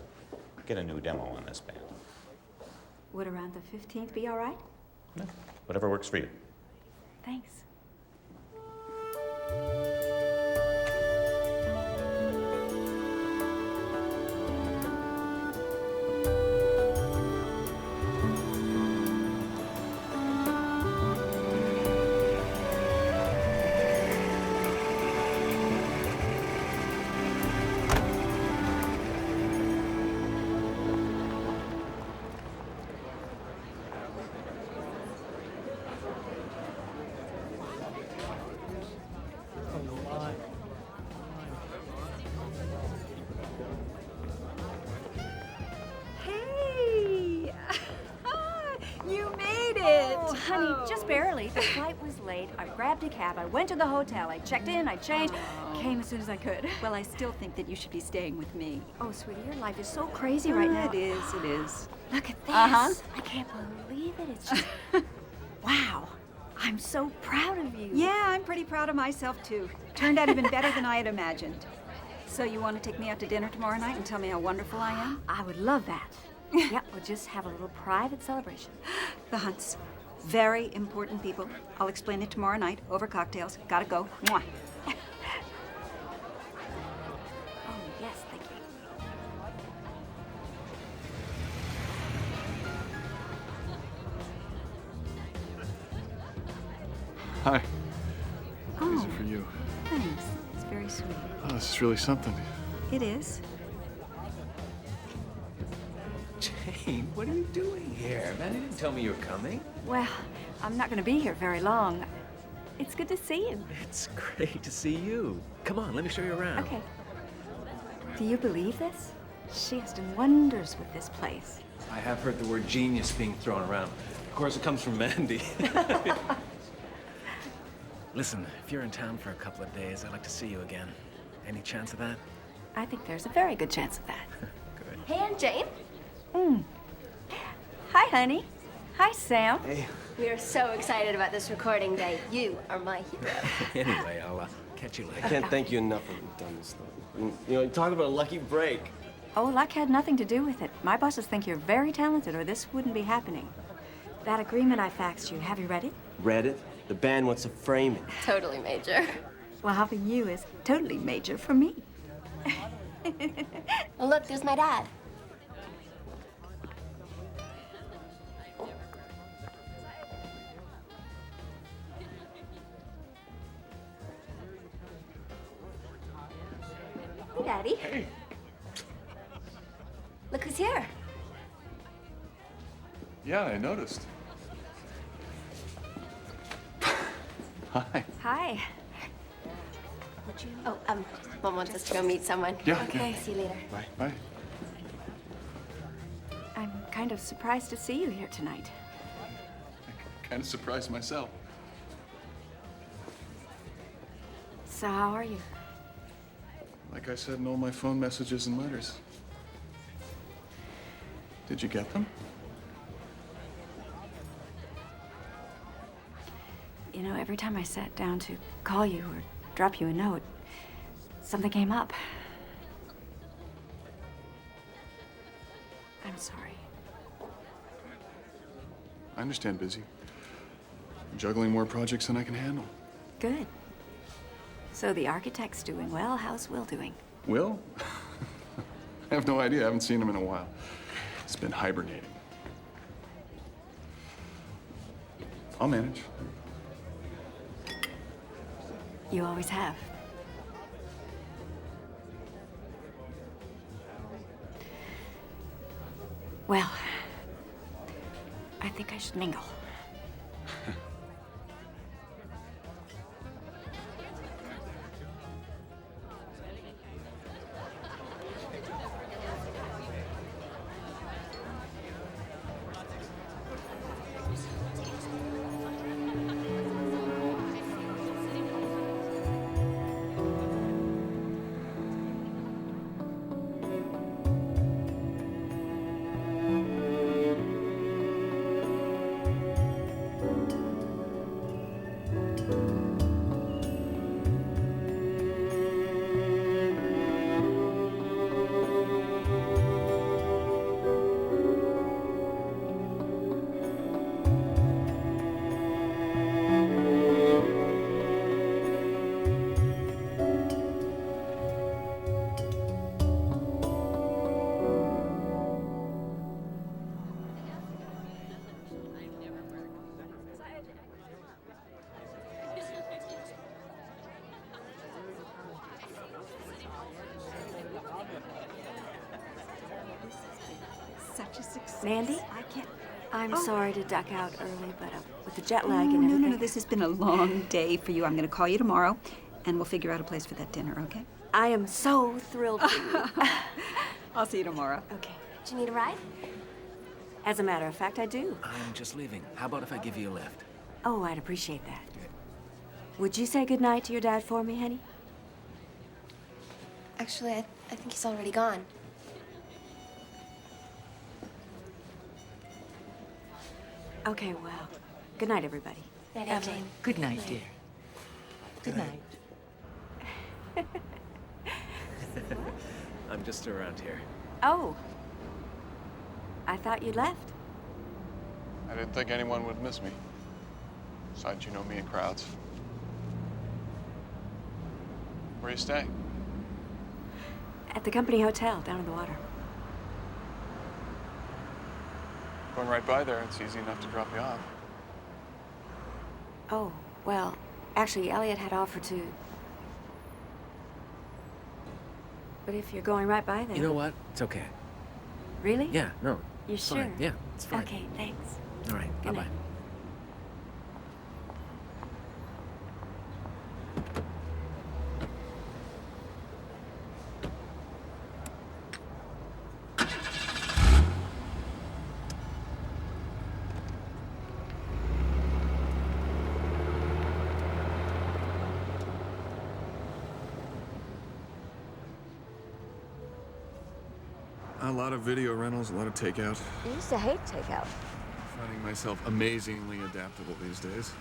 get a new demo on this band. Would around the 15th be all right? Yeah, whatever works for you. Thanks. just barely. The flight was late. I grabbed a cab. I went to the hotel. I checked in. I changed. Came as soon as I could. Well, I still think that you should be staying with me. Oh, sweetie, your life is so crazy right now. It is. Look at this. Uh-huh. I can't believe it. It's just... wow. I'm so proud of you. Yeah, I'm pretty proud of myself, too. Turned out even better than I had imagined. So you want to take me out to dinner tomorrow night and tell me how wonderful I am? I would love that. Yeah, we'll just have a little private celebration. The Hunts. Very important people. I'll explain it tomorrow night over cocktails. Gotta go. Mwah. Oh, yes, thank you. Hi. Oh. These are for you. Thanks. It's very sweet. Oh, this is really something. It is. Jane, what are you doing here? Mandy didn't tell me you were coming. Well, I'm not going to be here very long. It's good to see you. It's great to see you. Come on, let me show you around. Okay. Do you believe this? She has done wonders with this place. I have heard the word genius being thrown around. Of course, it comes from Mandy. Listen, if you're in town for a couple of days, I'd like to see you again. Any chance of that? I think there's a very good chance of that. Good. Hey, Aunt Jane. Hi, honey. Hi, Sam. Hey. We are so excited about this recording day. You are my hero. Anyway, I'll catch you later. I can't thank you enough for what you've done this stuff. You know, you talked about a lucky break. Oh, luck had nothing to do with it. My bosses think you're very talented, or this wouldn't be happening. That agreement I faxed you, have you read it? Read it? The band wants to frame it. Totally major. Well, helping you is totally major for me. Well, look, there's my dad. Hey, Daddy. Hey. Look who's here. Yeah, I noticed. Hi. Hi. Oh, Mom wants us to go meet someone. Yeah. Okay, see you later. Bye. Bye. I'm kind of surprised to see you here tonight. Kind of surprised myself. So how are you? Like I said in all my phone messages and letters. Did you get them? You know, every time I sat down to call you or drop you a note, something came up. I'm sorry. I understand busy. I'm juggling more projects than I can handle. Good. So the architect's doing well. How's Will doing? Will? I have no idea. I haven't seen him in a while. He's been hibernating. I'll manage. You always have. Well, I think I should mingle. Such a success. Mandy? I can't. I'm Oh. sorry to duck out early, but with the jet lag No, and no, everything. no, no. This has been a long day for you. I'm going to call you tomorrow, and we'll figure out a place for that dinner, okay? I am so thrilled for you. I'll see you tomorrow. Okay. Do you need a ride? As a matter of fact, I do. I'm just leaving. How about if I give you a lift? Oh, I'd appreciate that. Would you say goodnight to your dad for me, honey? Actually, I think he's already gone. Okay, well, good night, everybody. Night, Evelyn. Good night, dear. Good night. I'm just around here. Oh. I thought you'd left. I didn't think anyone would miss me. Besides, you know me in crowds. Where are you staying? At the company hotel down at the water. Going right by there, it's easy enough to drop you off. Oh, well, actually, Elliot had offered to. But if you're going right by there. You know what? It's okay. Really? Yeah, no. You it's sure? Fine. Yeah, it's fine. Okay, thanks. All right, Good bye-bye. night. A lot of video rentals, a lot of takeout. You used to hate takeout. Finding myself amazingly adaptable these days.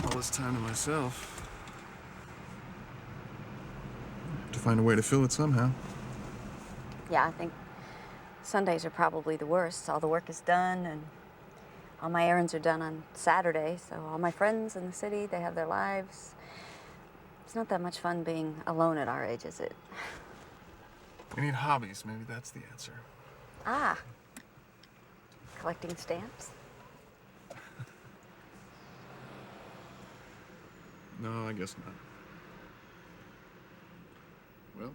All this time to myself. Have to find a way to fill it somehow. Yeah, I think Sundays are probably the worst. All the work is done, and all my errands are done on Saturday, so all my friends in the city, they have their lives. It's not that much fun being alone at our age, is it? We need hobbies. Maybe that's the answer. Ah. Collecting stamps? No, I guess not. Well,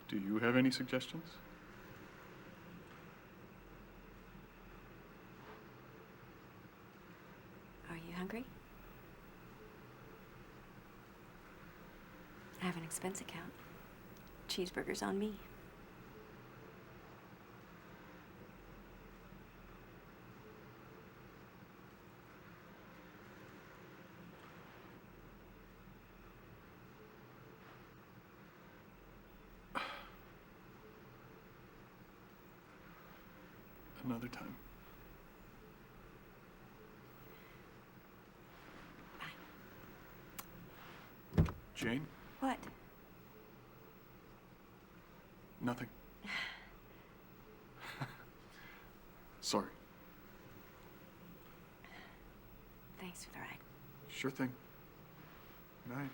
do you have any suggestions? Are you hungry? I have an expense account. Cheeseburgers on me. Another time. Bye. Jane? What? Nothing. Sorry. Thanks for the ride. Sure thing. Night.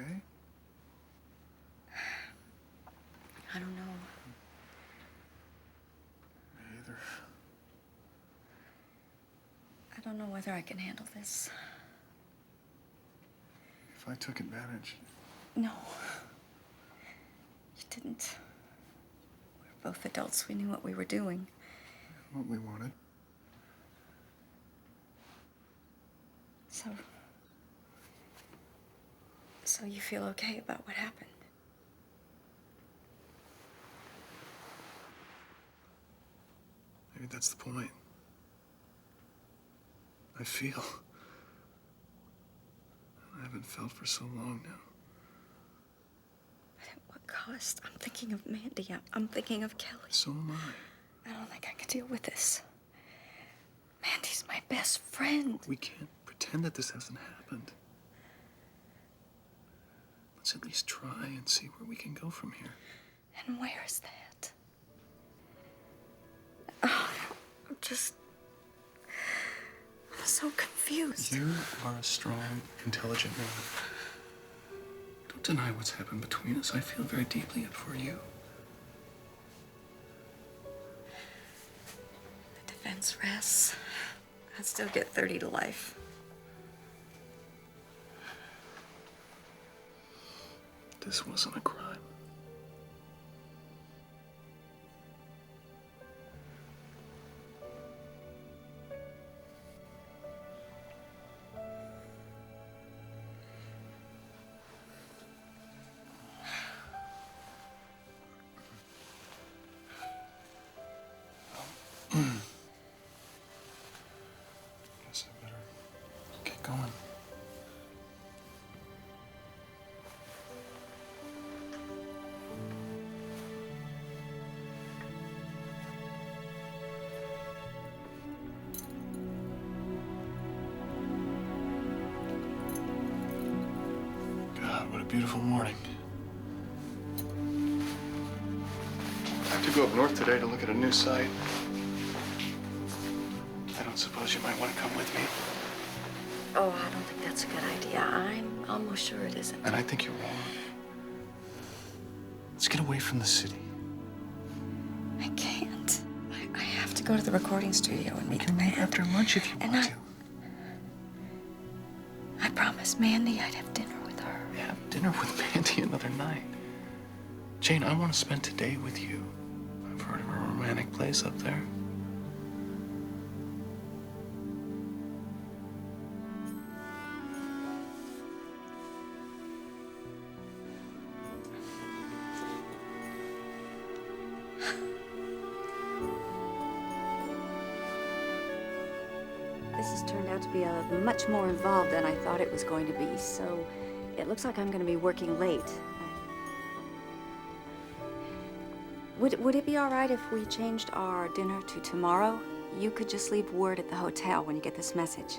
okay? I don't know. Me either. I don't know whether I can handle this. If I took advantage. No. You didn't. We were both adults. We knew what we were doing. What we wanted. So you feel okay about what happened? Maybe that's the point. I feel. I haven't felt for so long now. But at what cost? I'm thinking of Mandy. I'm thinking of Kelly. So am I. I don't think I could deal with this. Mandy's my best friend. We can't pretend that this hasn't happened. Let's at least try and see where we can go from here. And where is that? Oh, I'm so confused. You are a strong, intelligent woman. Don't deny what's happened between us. I feel very deeply for you. The defense rests. I'd still get 30 to life. This wasn't a crime. Guess I better get going. God, what a beautiful morning. I have to go up north today to look at a new site. I don't suppose you might want to come with me. Oh, I don't think that's a good idea. I'm almost sure it isn't. And I think you're wrong. Let's get away from the city. I can't. I have to go to the recording studio and meet the band. After lunch if you want to. I promised Mandy I'd have dinner with her. Have dinner with Mandy another night. Jane, I want to spend today with you. I've heard of a romantic place up there. This has turned out to be much more involved than I thought it was going to be, so it looks like I'm going to be working late. Would it be all right if we changed our dinner to tomorrow? You could just leave word at the hotel when you get this message.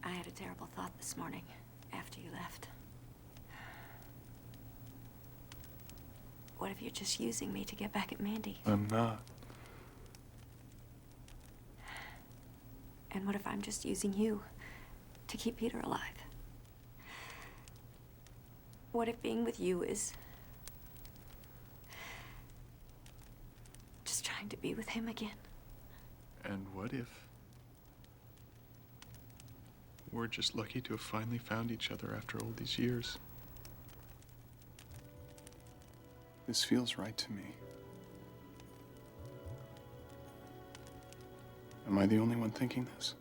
I had a terrible thought this morning after you left. What if you're just using me to get back at Mandy? I'm not. And what if I'm just using you to keep Peter alive? What if being with you is just trying to be with him again? And what if we're just lucky to have finally found each other after all these years? This feels right to me. Am I the only one thinking this?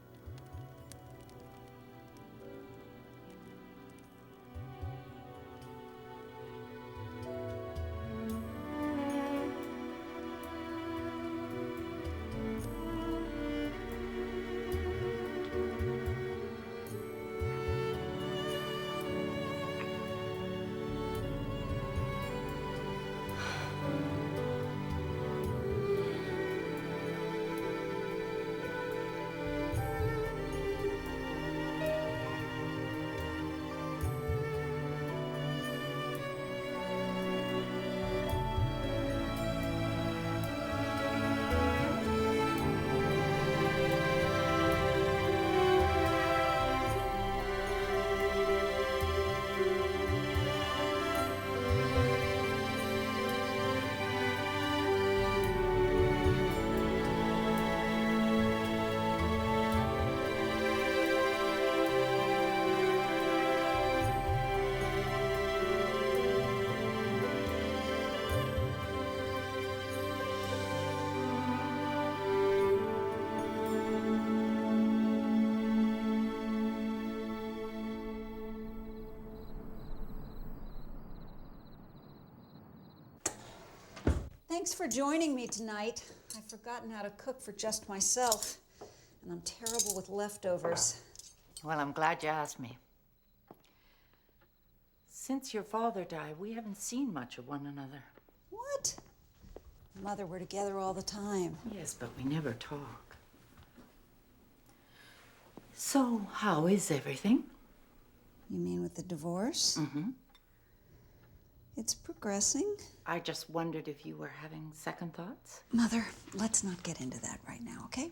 Thanks for joining me tonight. I've forgotten how to cook for just myself, and I'm terrible with leftovers. Well, I'm glad you asked me. Since your father died, we haven't seen much of one another. What? Mother, we're together all the time. Yes, but we never talk. So, how is everything? You mean with the divorce? Mm-hmm. It's progressing. I just wondered if you were having second thoughts. Mother, let's not get into that right now, okay?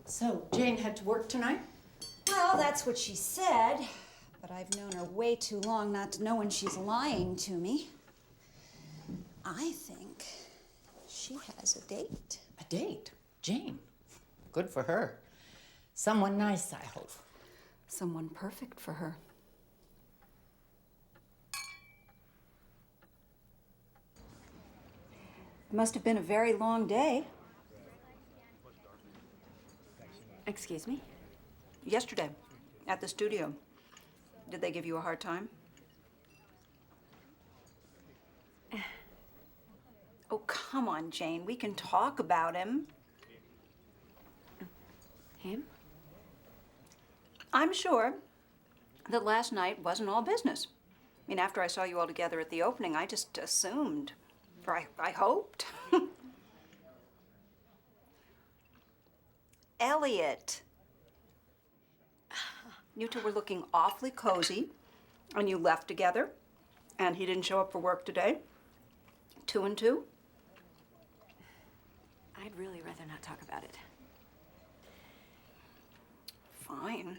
So, Jane had to work tonight? Well, that's what she said, but I've known her way too long not to know when she's lying to me. I think she has a date. A date? Jane? Good for her. Someone nice, I hope. Someone perfect for her. It must have been a very long day. Excuse me? Yesterday, at the studio. Did they give you a hard time? Oh, come on, Jane. We can talk about him. Him? I'm sure that last night wasn't all business. I mean, after I saw you all together at the opening, I just assumed, or I hoped. Elliot. You two were looking awfully cozy, and you left together, and he didn't show up for work today. 2 and 2. I'd really rather not talk about it. Fine.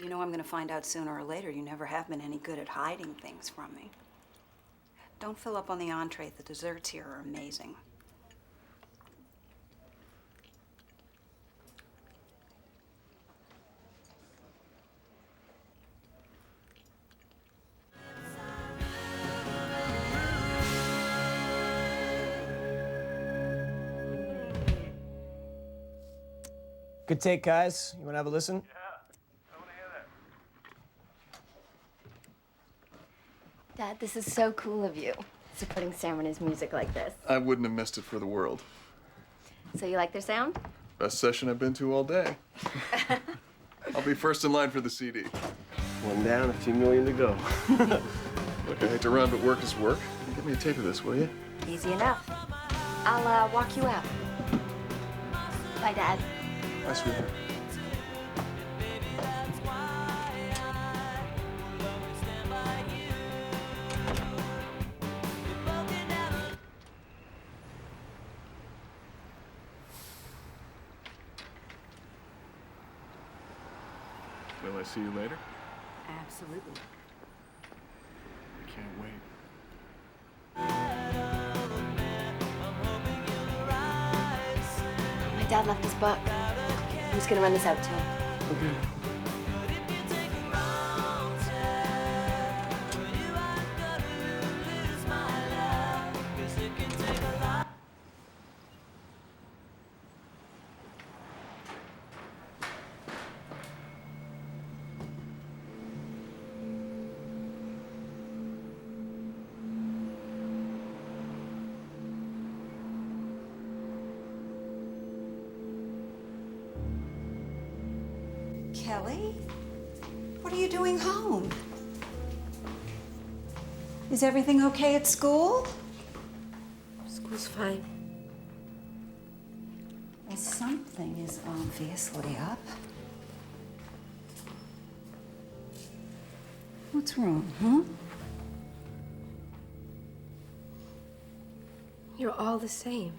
You know I'm gonna find out sooner or later you never have been any good at hiding things from me. Don't fill up on the entree. The desserts here are amazing. Good take, guys. You want to have a listen? Dad, this is so cool of you, supporting Sam and his music like this. I wouldn't have missed it for the world. So you like their sound? Best session I've been to all day. I'll be first in line for the CD. One down, a few million to go. Look, I hate to run, but work is work. Give me a tape of this, will you? Easy enough. I'll walk you out. Bye, Dad. Bye, sweetheart. Will I see you later? Absolutely. I can't wait. My dad left his book. I'm just gonna run this out to him. Okay. Kelly? What are you doing home? Is everything okay at school? School's fine. Well, something is obviously up. What's wrong, huh? You're all the same.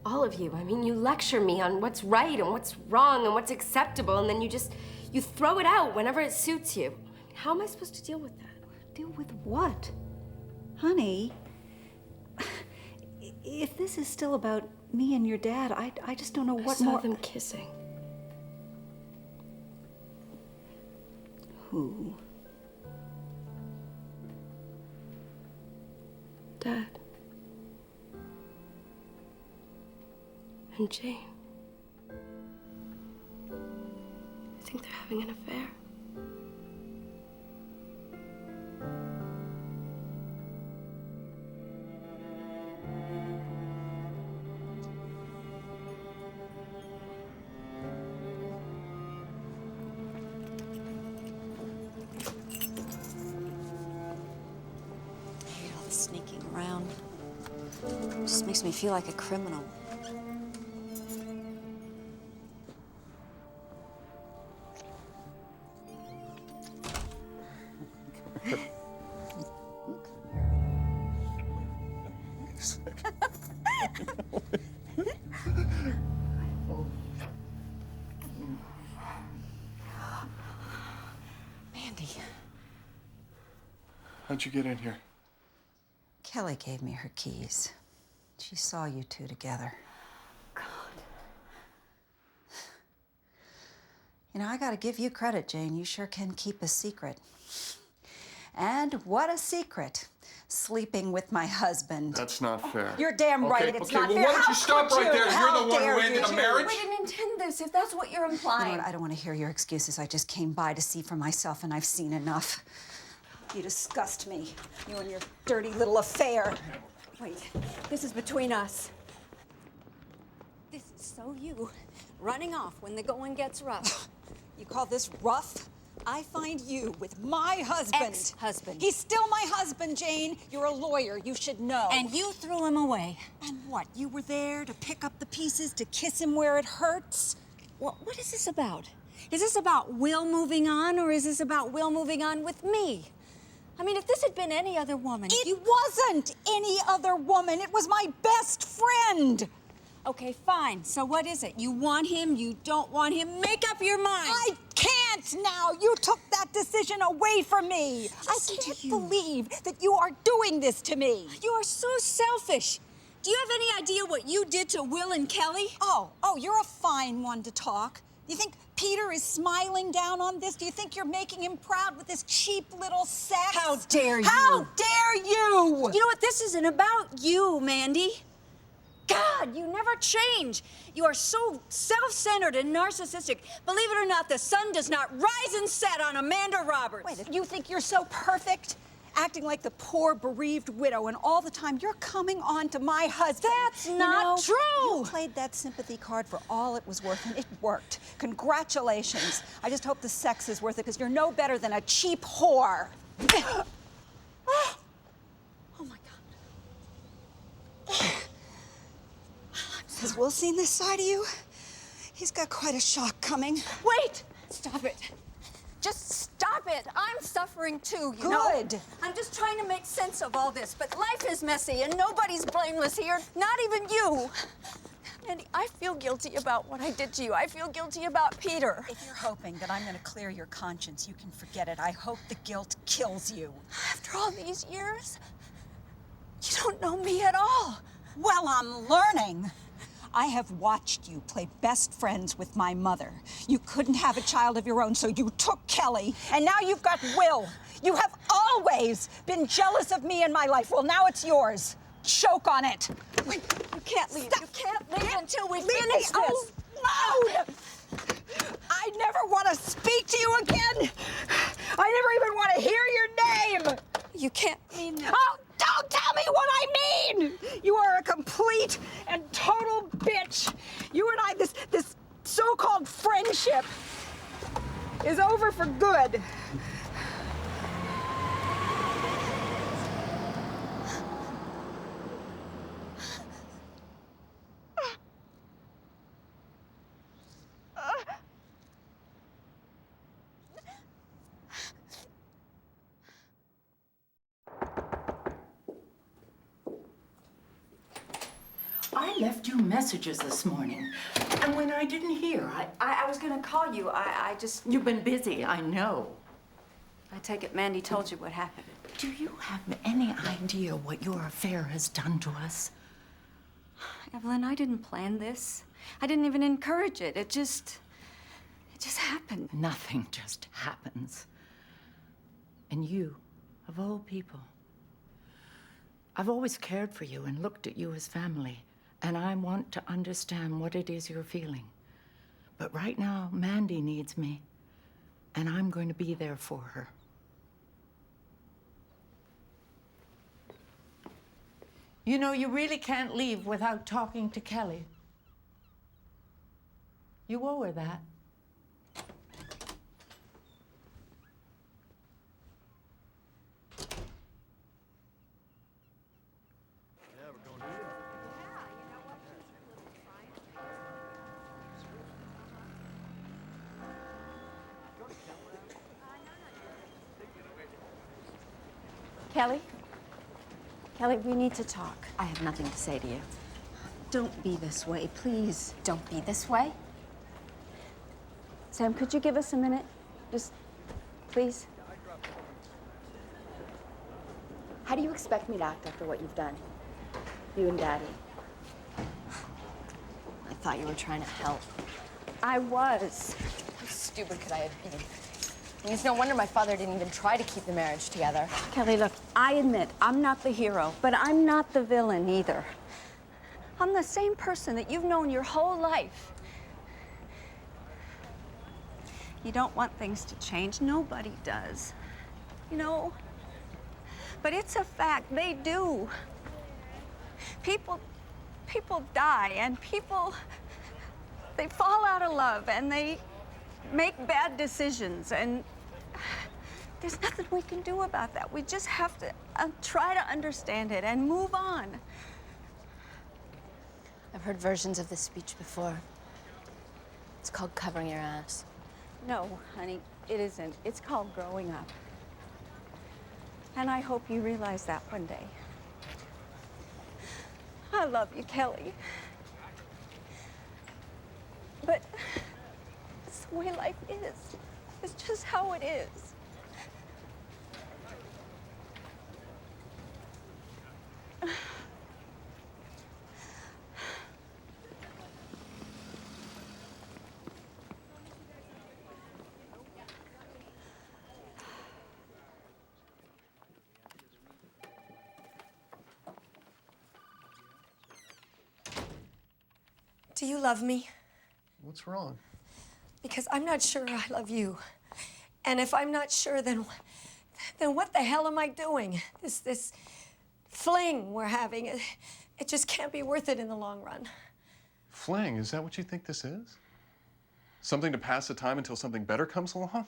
All of you. I mean, you lecture me on what's right and what's wrong and what's acceptable, and then you throw it out whenever it suits you. How am I supposed to deal with that? Deal with what? Honey, if this is still about me and your dad, I just don't know what more. I saw them kissing. Who? Dad. And Jane. I think they're having an affair. sneaking around. It just makes me feel like a criminal. Mandy. How'd you get in here? Kelly gave me her keys. She saw you two together. God. You know, I gotta give you credit, Jane. You sure can keep a secret. And what a secret. Sleeping with my husband. That's not fair. You're damn right, it's not fair. Well, why don't How you stop could right you? there? How You're the one who dare ended you? a marriage? We didn't intend this, if that's what you're You implying. know what? I don't want to hear your excuses. I just came by to see for myself, and I've seen enough. You disgust me. You and your dirty little affair. Wait, this is between us. This is so you, running off when the going gets rough. You call this rough? I find you with my husband. Ex-husband. He's still my husband, Jane. You're a lawyer. You should know. And you threw him away. And what? You were there to pick up the pieces, to kiss him where it hurts? What is this about? Is this about Will moving on, or is this about Will moving on with me? I mean, if this had been any other woman... It wasn't any other woman. It was my best friend. Okay, fine. So what is it? You want him, you don't want him? Make up your mind. I can't now. You took that decision away from me. I can't believe that you are doing this to me. You are so selfish. Do you have any idea what you did to Will and Kelly? Oh, you're a fine one to talk. You think Peter is smiling down on this? Do you think you're making him proud with this cheap little sex? How dare you? How dare you? You know what? This isn't about you, Mandy. God, you never change. You are so self-centered and narcissistic. Believe it or not, the sun does not rise and set on Amanda Roberts. Wait, you think you're so perfect? Acting like the poor bereaved widow, and all the time you're coming on to my husband. That's not true. You played that sympathy card for all it was worth, and it worked. Congratulations. I just hope the sex is worth it, because you're no better than a cheap whore. Oh, my God. Has Will seen this side of you? He's got quite a shock coming. Wait! Stop it. Just stop it. I'm suffering too, you know? Good. I'm just trying to make sense of all this, but life is messy and nobody's blameless here, not even you. Mandy, I feel guilty about what I did to you. I feel guilty about Peter. If you're hoping that I'm gonna clear your conscience, you can forget it. I hope the guilt kills you. After all these years, you don't know me at all. Well, I'm learning. I have watched you play best friends with my mother. You couldn't have a child of your own, so you took Kelly, and now you've got Will. You have always been jealous of me in my life. Well, now it's yours. Choke on it. Wait, you can't leave. Stop. You can't leave until we Leave finish me this. alone. I never want to speak to you again. I never even want to hear your name. You can't mean that. Oh, don't tell me what I mean! You are a complete and total bitch. You and I, this so-called friendship is over for good. I left you messages this morning, and when I didn't hear, I was gonna call you. I just... You've been busy, I know. I take it Mandy told you what happened. Do you have any idea what your affair has done to us? Evelyn, I didn't plan this. I didn't even encourage it. It just happened. Nothing just happens. And you, of all people, I've always cared for you and looked at you as family, and I want to understand what it is you're feeling. But right now, Mandy needs me, and I'm going to be there for her. You know, you really can't leave without talking to Kelly. You owe her that. Kelly? Kelly, we need to talk. I have nothing to say to you. Don't be this way, please. Don't be this way. Sam, could you give us a minute? Just, please. How do you expect me to act after what you've done? You and Daddy. I thought you were trying to help. I was. How stupid could I have been? I mean, it's no wonder my father didn't even try to keep the marriage together. Kelly, look, I admit I'm not the hero, but I'm not the villain either. I'm the same person that you've known your whole life. You don't want things to change. Nobody does. You know? But it's a fact. They do. People die, and people, they fall out of love, and they make bad decisions, and there's nothing we can do about that. We just have to try to understand it and move on. I've heard versions of this speech before. It's called covering your ass. No, honey, it isn't. It's called growing up. And I hope you realize that one day. I love you, Kelly. But it's the way life is. It's just how it is. Do you love me? What's wrong? Because I'm not sure I love you. And if I'm not sure, then what the hell am I doing? This fling we're having, it just can't be worth it in the long run. Fling, is that what you think this is? Something to pass the time until something better comes along?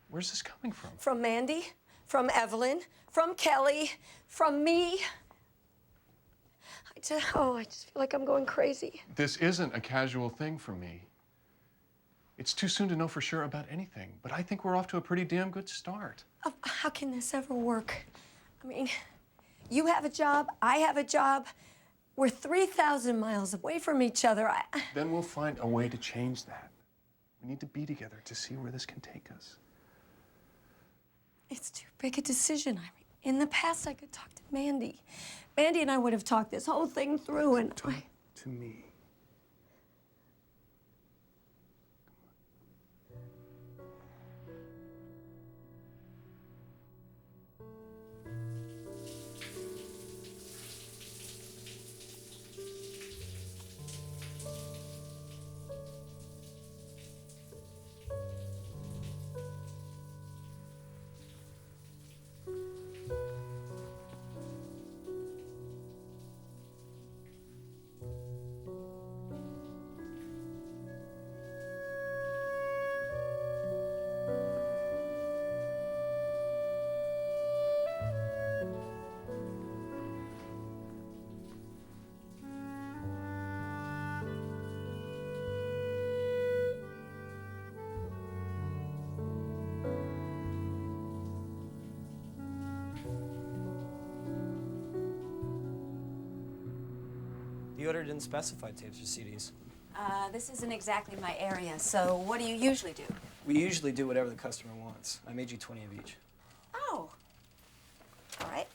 Where's this coming from? From Mandy, from Evelyn, from Kelly, from me. I just feel like I'm going crazy. This isn't a casual thing for me. It's too soon to know for sure about anything, but I think we're off to a pretty damn good start. How can this ever work? I mean, you have a job, I have a job. We're 3,000 miles away from each other. Then we'll find a way to change that. We need to be together to see where this can take us. It's too big a decision. I mean, in the past, I could talk to Mandy. Mandy and I would have talked this whole thing through, and Talk to me. The order didn't specify tapes or CDs. This isn't exactly my area, so what do you usually do? We usually do whatever the customer wants. I made you 20 of each. Oh. All right.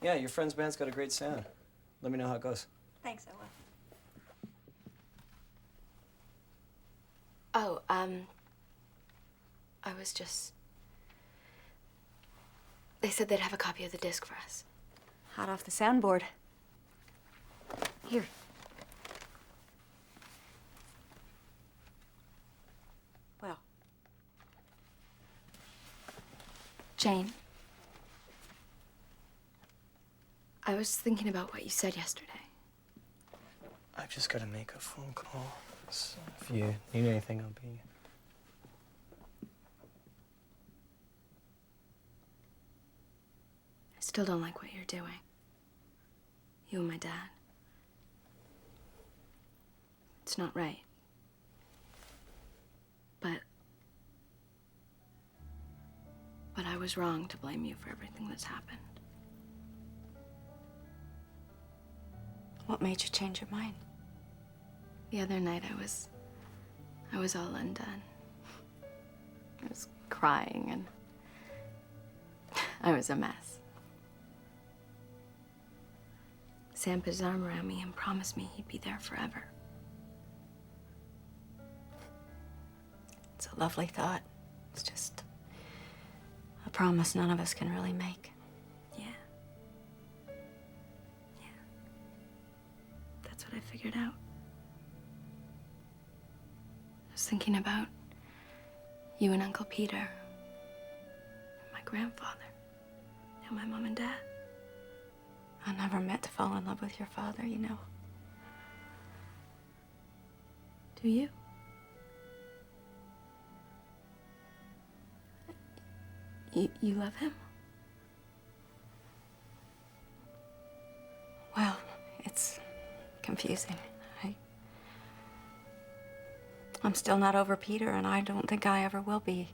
Yeah, your friend's band's got a great sound. Let me know how it goes. Thanks, I will. Oh, I was just... They said they'd have a copy of the disc for us. Hot off the soundboard. Here. Well. Jane, I was thinking about what you said yesterday. I've just got to make a phone call. So if you need anything, I'll be... I still don't like what you're doing. You and my dad. It's not right. But I was wrong to blame you for everything that's happened. What made you change your mind? The other night I was all undone. I was crying and I was a mess. Sam put his arm around me and promised me he'd be there forever. It's a lovely thought. It's just a promise none of us can really make. Yeah. That's what I figured out. I was thinking about you and Uncle Peter, and my grandfather, and my mom and dad. I never meant to fall in love with your father, you know. Do you? You love him? Well, it's confusing. I'm still not over Peter, and I don't think I ever will be.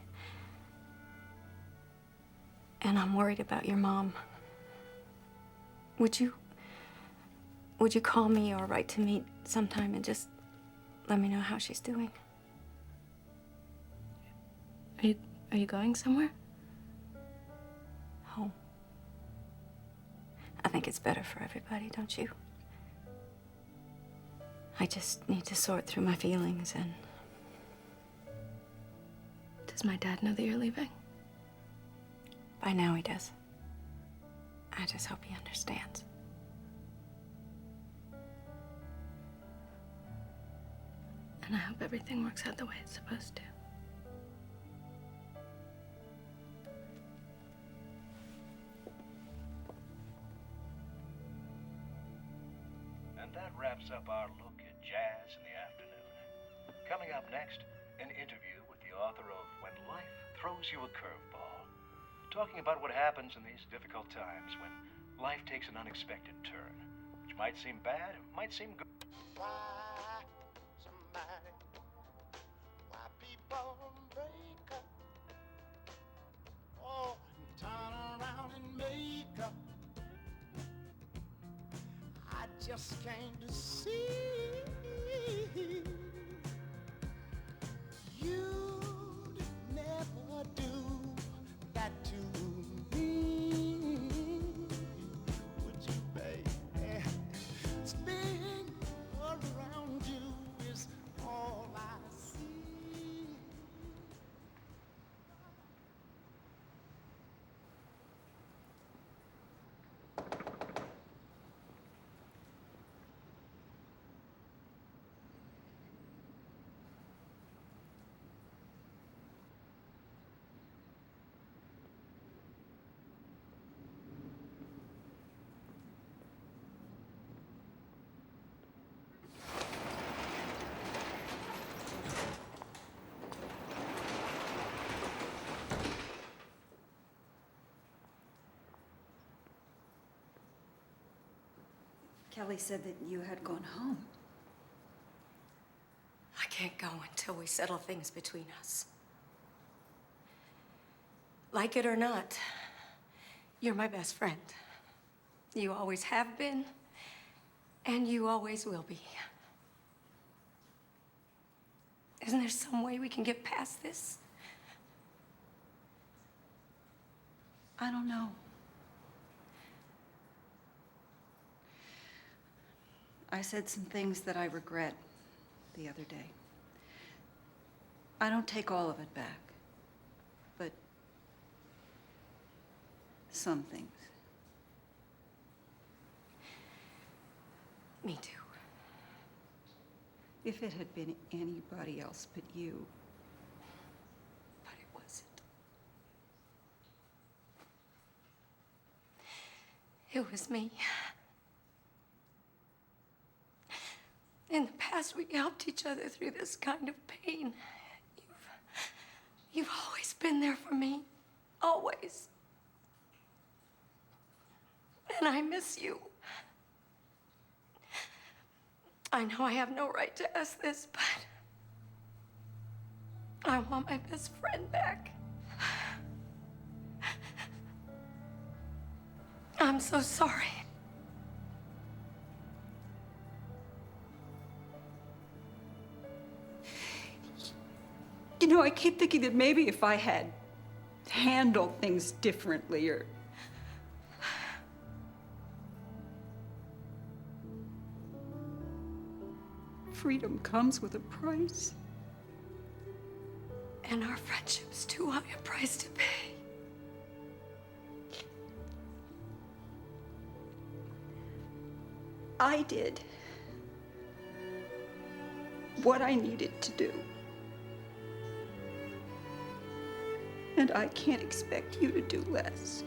And I'm worried about your mom. Would you call me or write to me sometime and just let me know how she's doing? Are you going somewhere? Home. I think it's better for everybody, don't you? I just need to sort through my feelings and... Does my dad know that you're leaving? By now he does. I just hope he understands. And I hope everything works out the way it's supposed to. And that wraps up our look at jazz in the afternoon. Coming up next, an interview with the author of When Life Throws You a Curveball, talking about what happens in these difficult times when life takes an unexpected turn, which might seem bad, it might seem good. Why people break up, oh, and turn around and make up. I just came to see you'd never do that to me, would you, babe? Spinning around you is all I see. Kelly said that you had gone home. I can't go until we settle things between us. Like it or not, you're my best friend. You always have been, and you always will be. Isn't there some way we can get past this? I don't know. I said some things that I regret the other day. I don't take all of it back, but some things. Me too. If it had been anybody else but you. But it wasn't. It was me. In the past, we helped each other through this kind of pain. You've always been there for me. Always. And I miss you. I know I have no right to ask this, but I want my best friend back. I'm so sorry. I keep thinking that maybe if I had handled things differently or... Freedom comes with a price. And our friendship's too high a price to pay. I did what I needed to do. And I can't expect you to do less.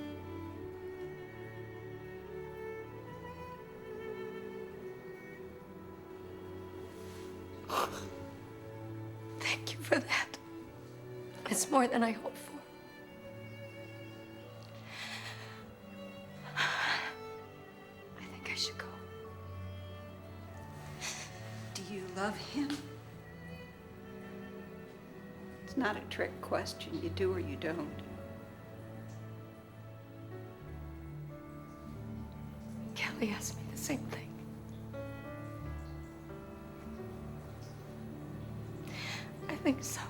Thank you for that. It's more than I hoped for. I think I should go. Do you love him? It's not a trick question. You do or you don't. Kelly asked me the same thing. I think so.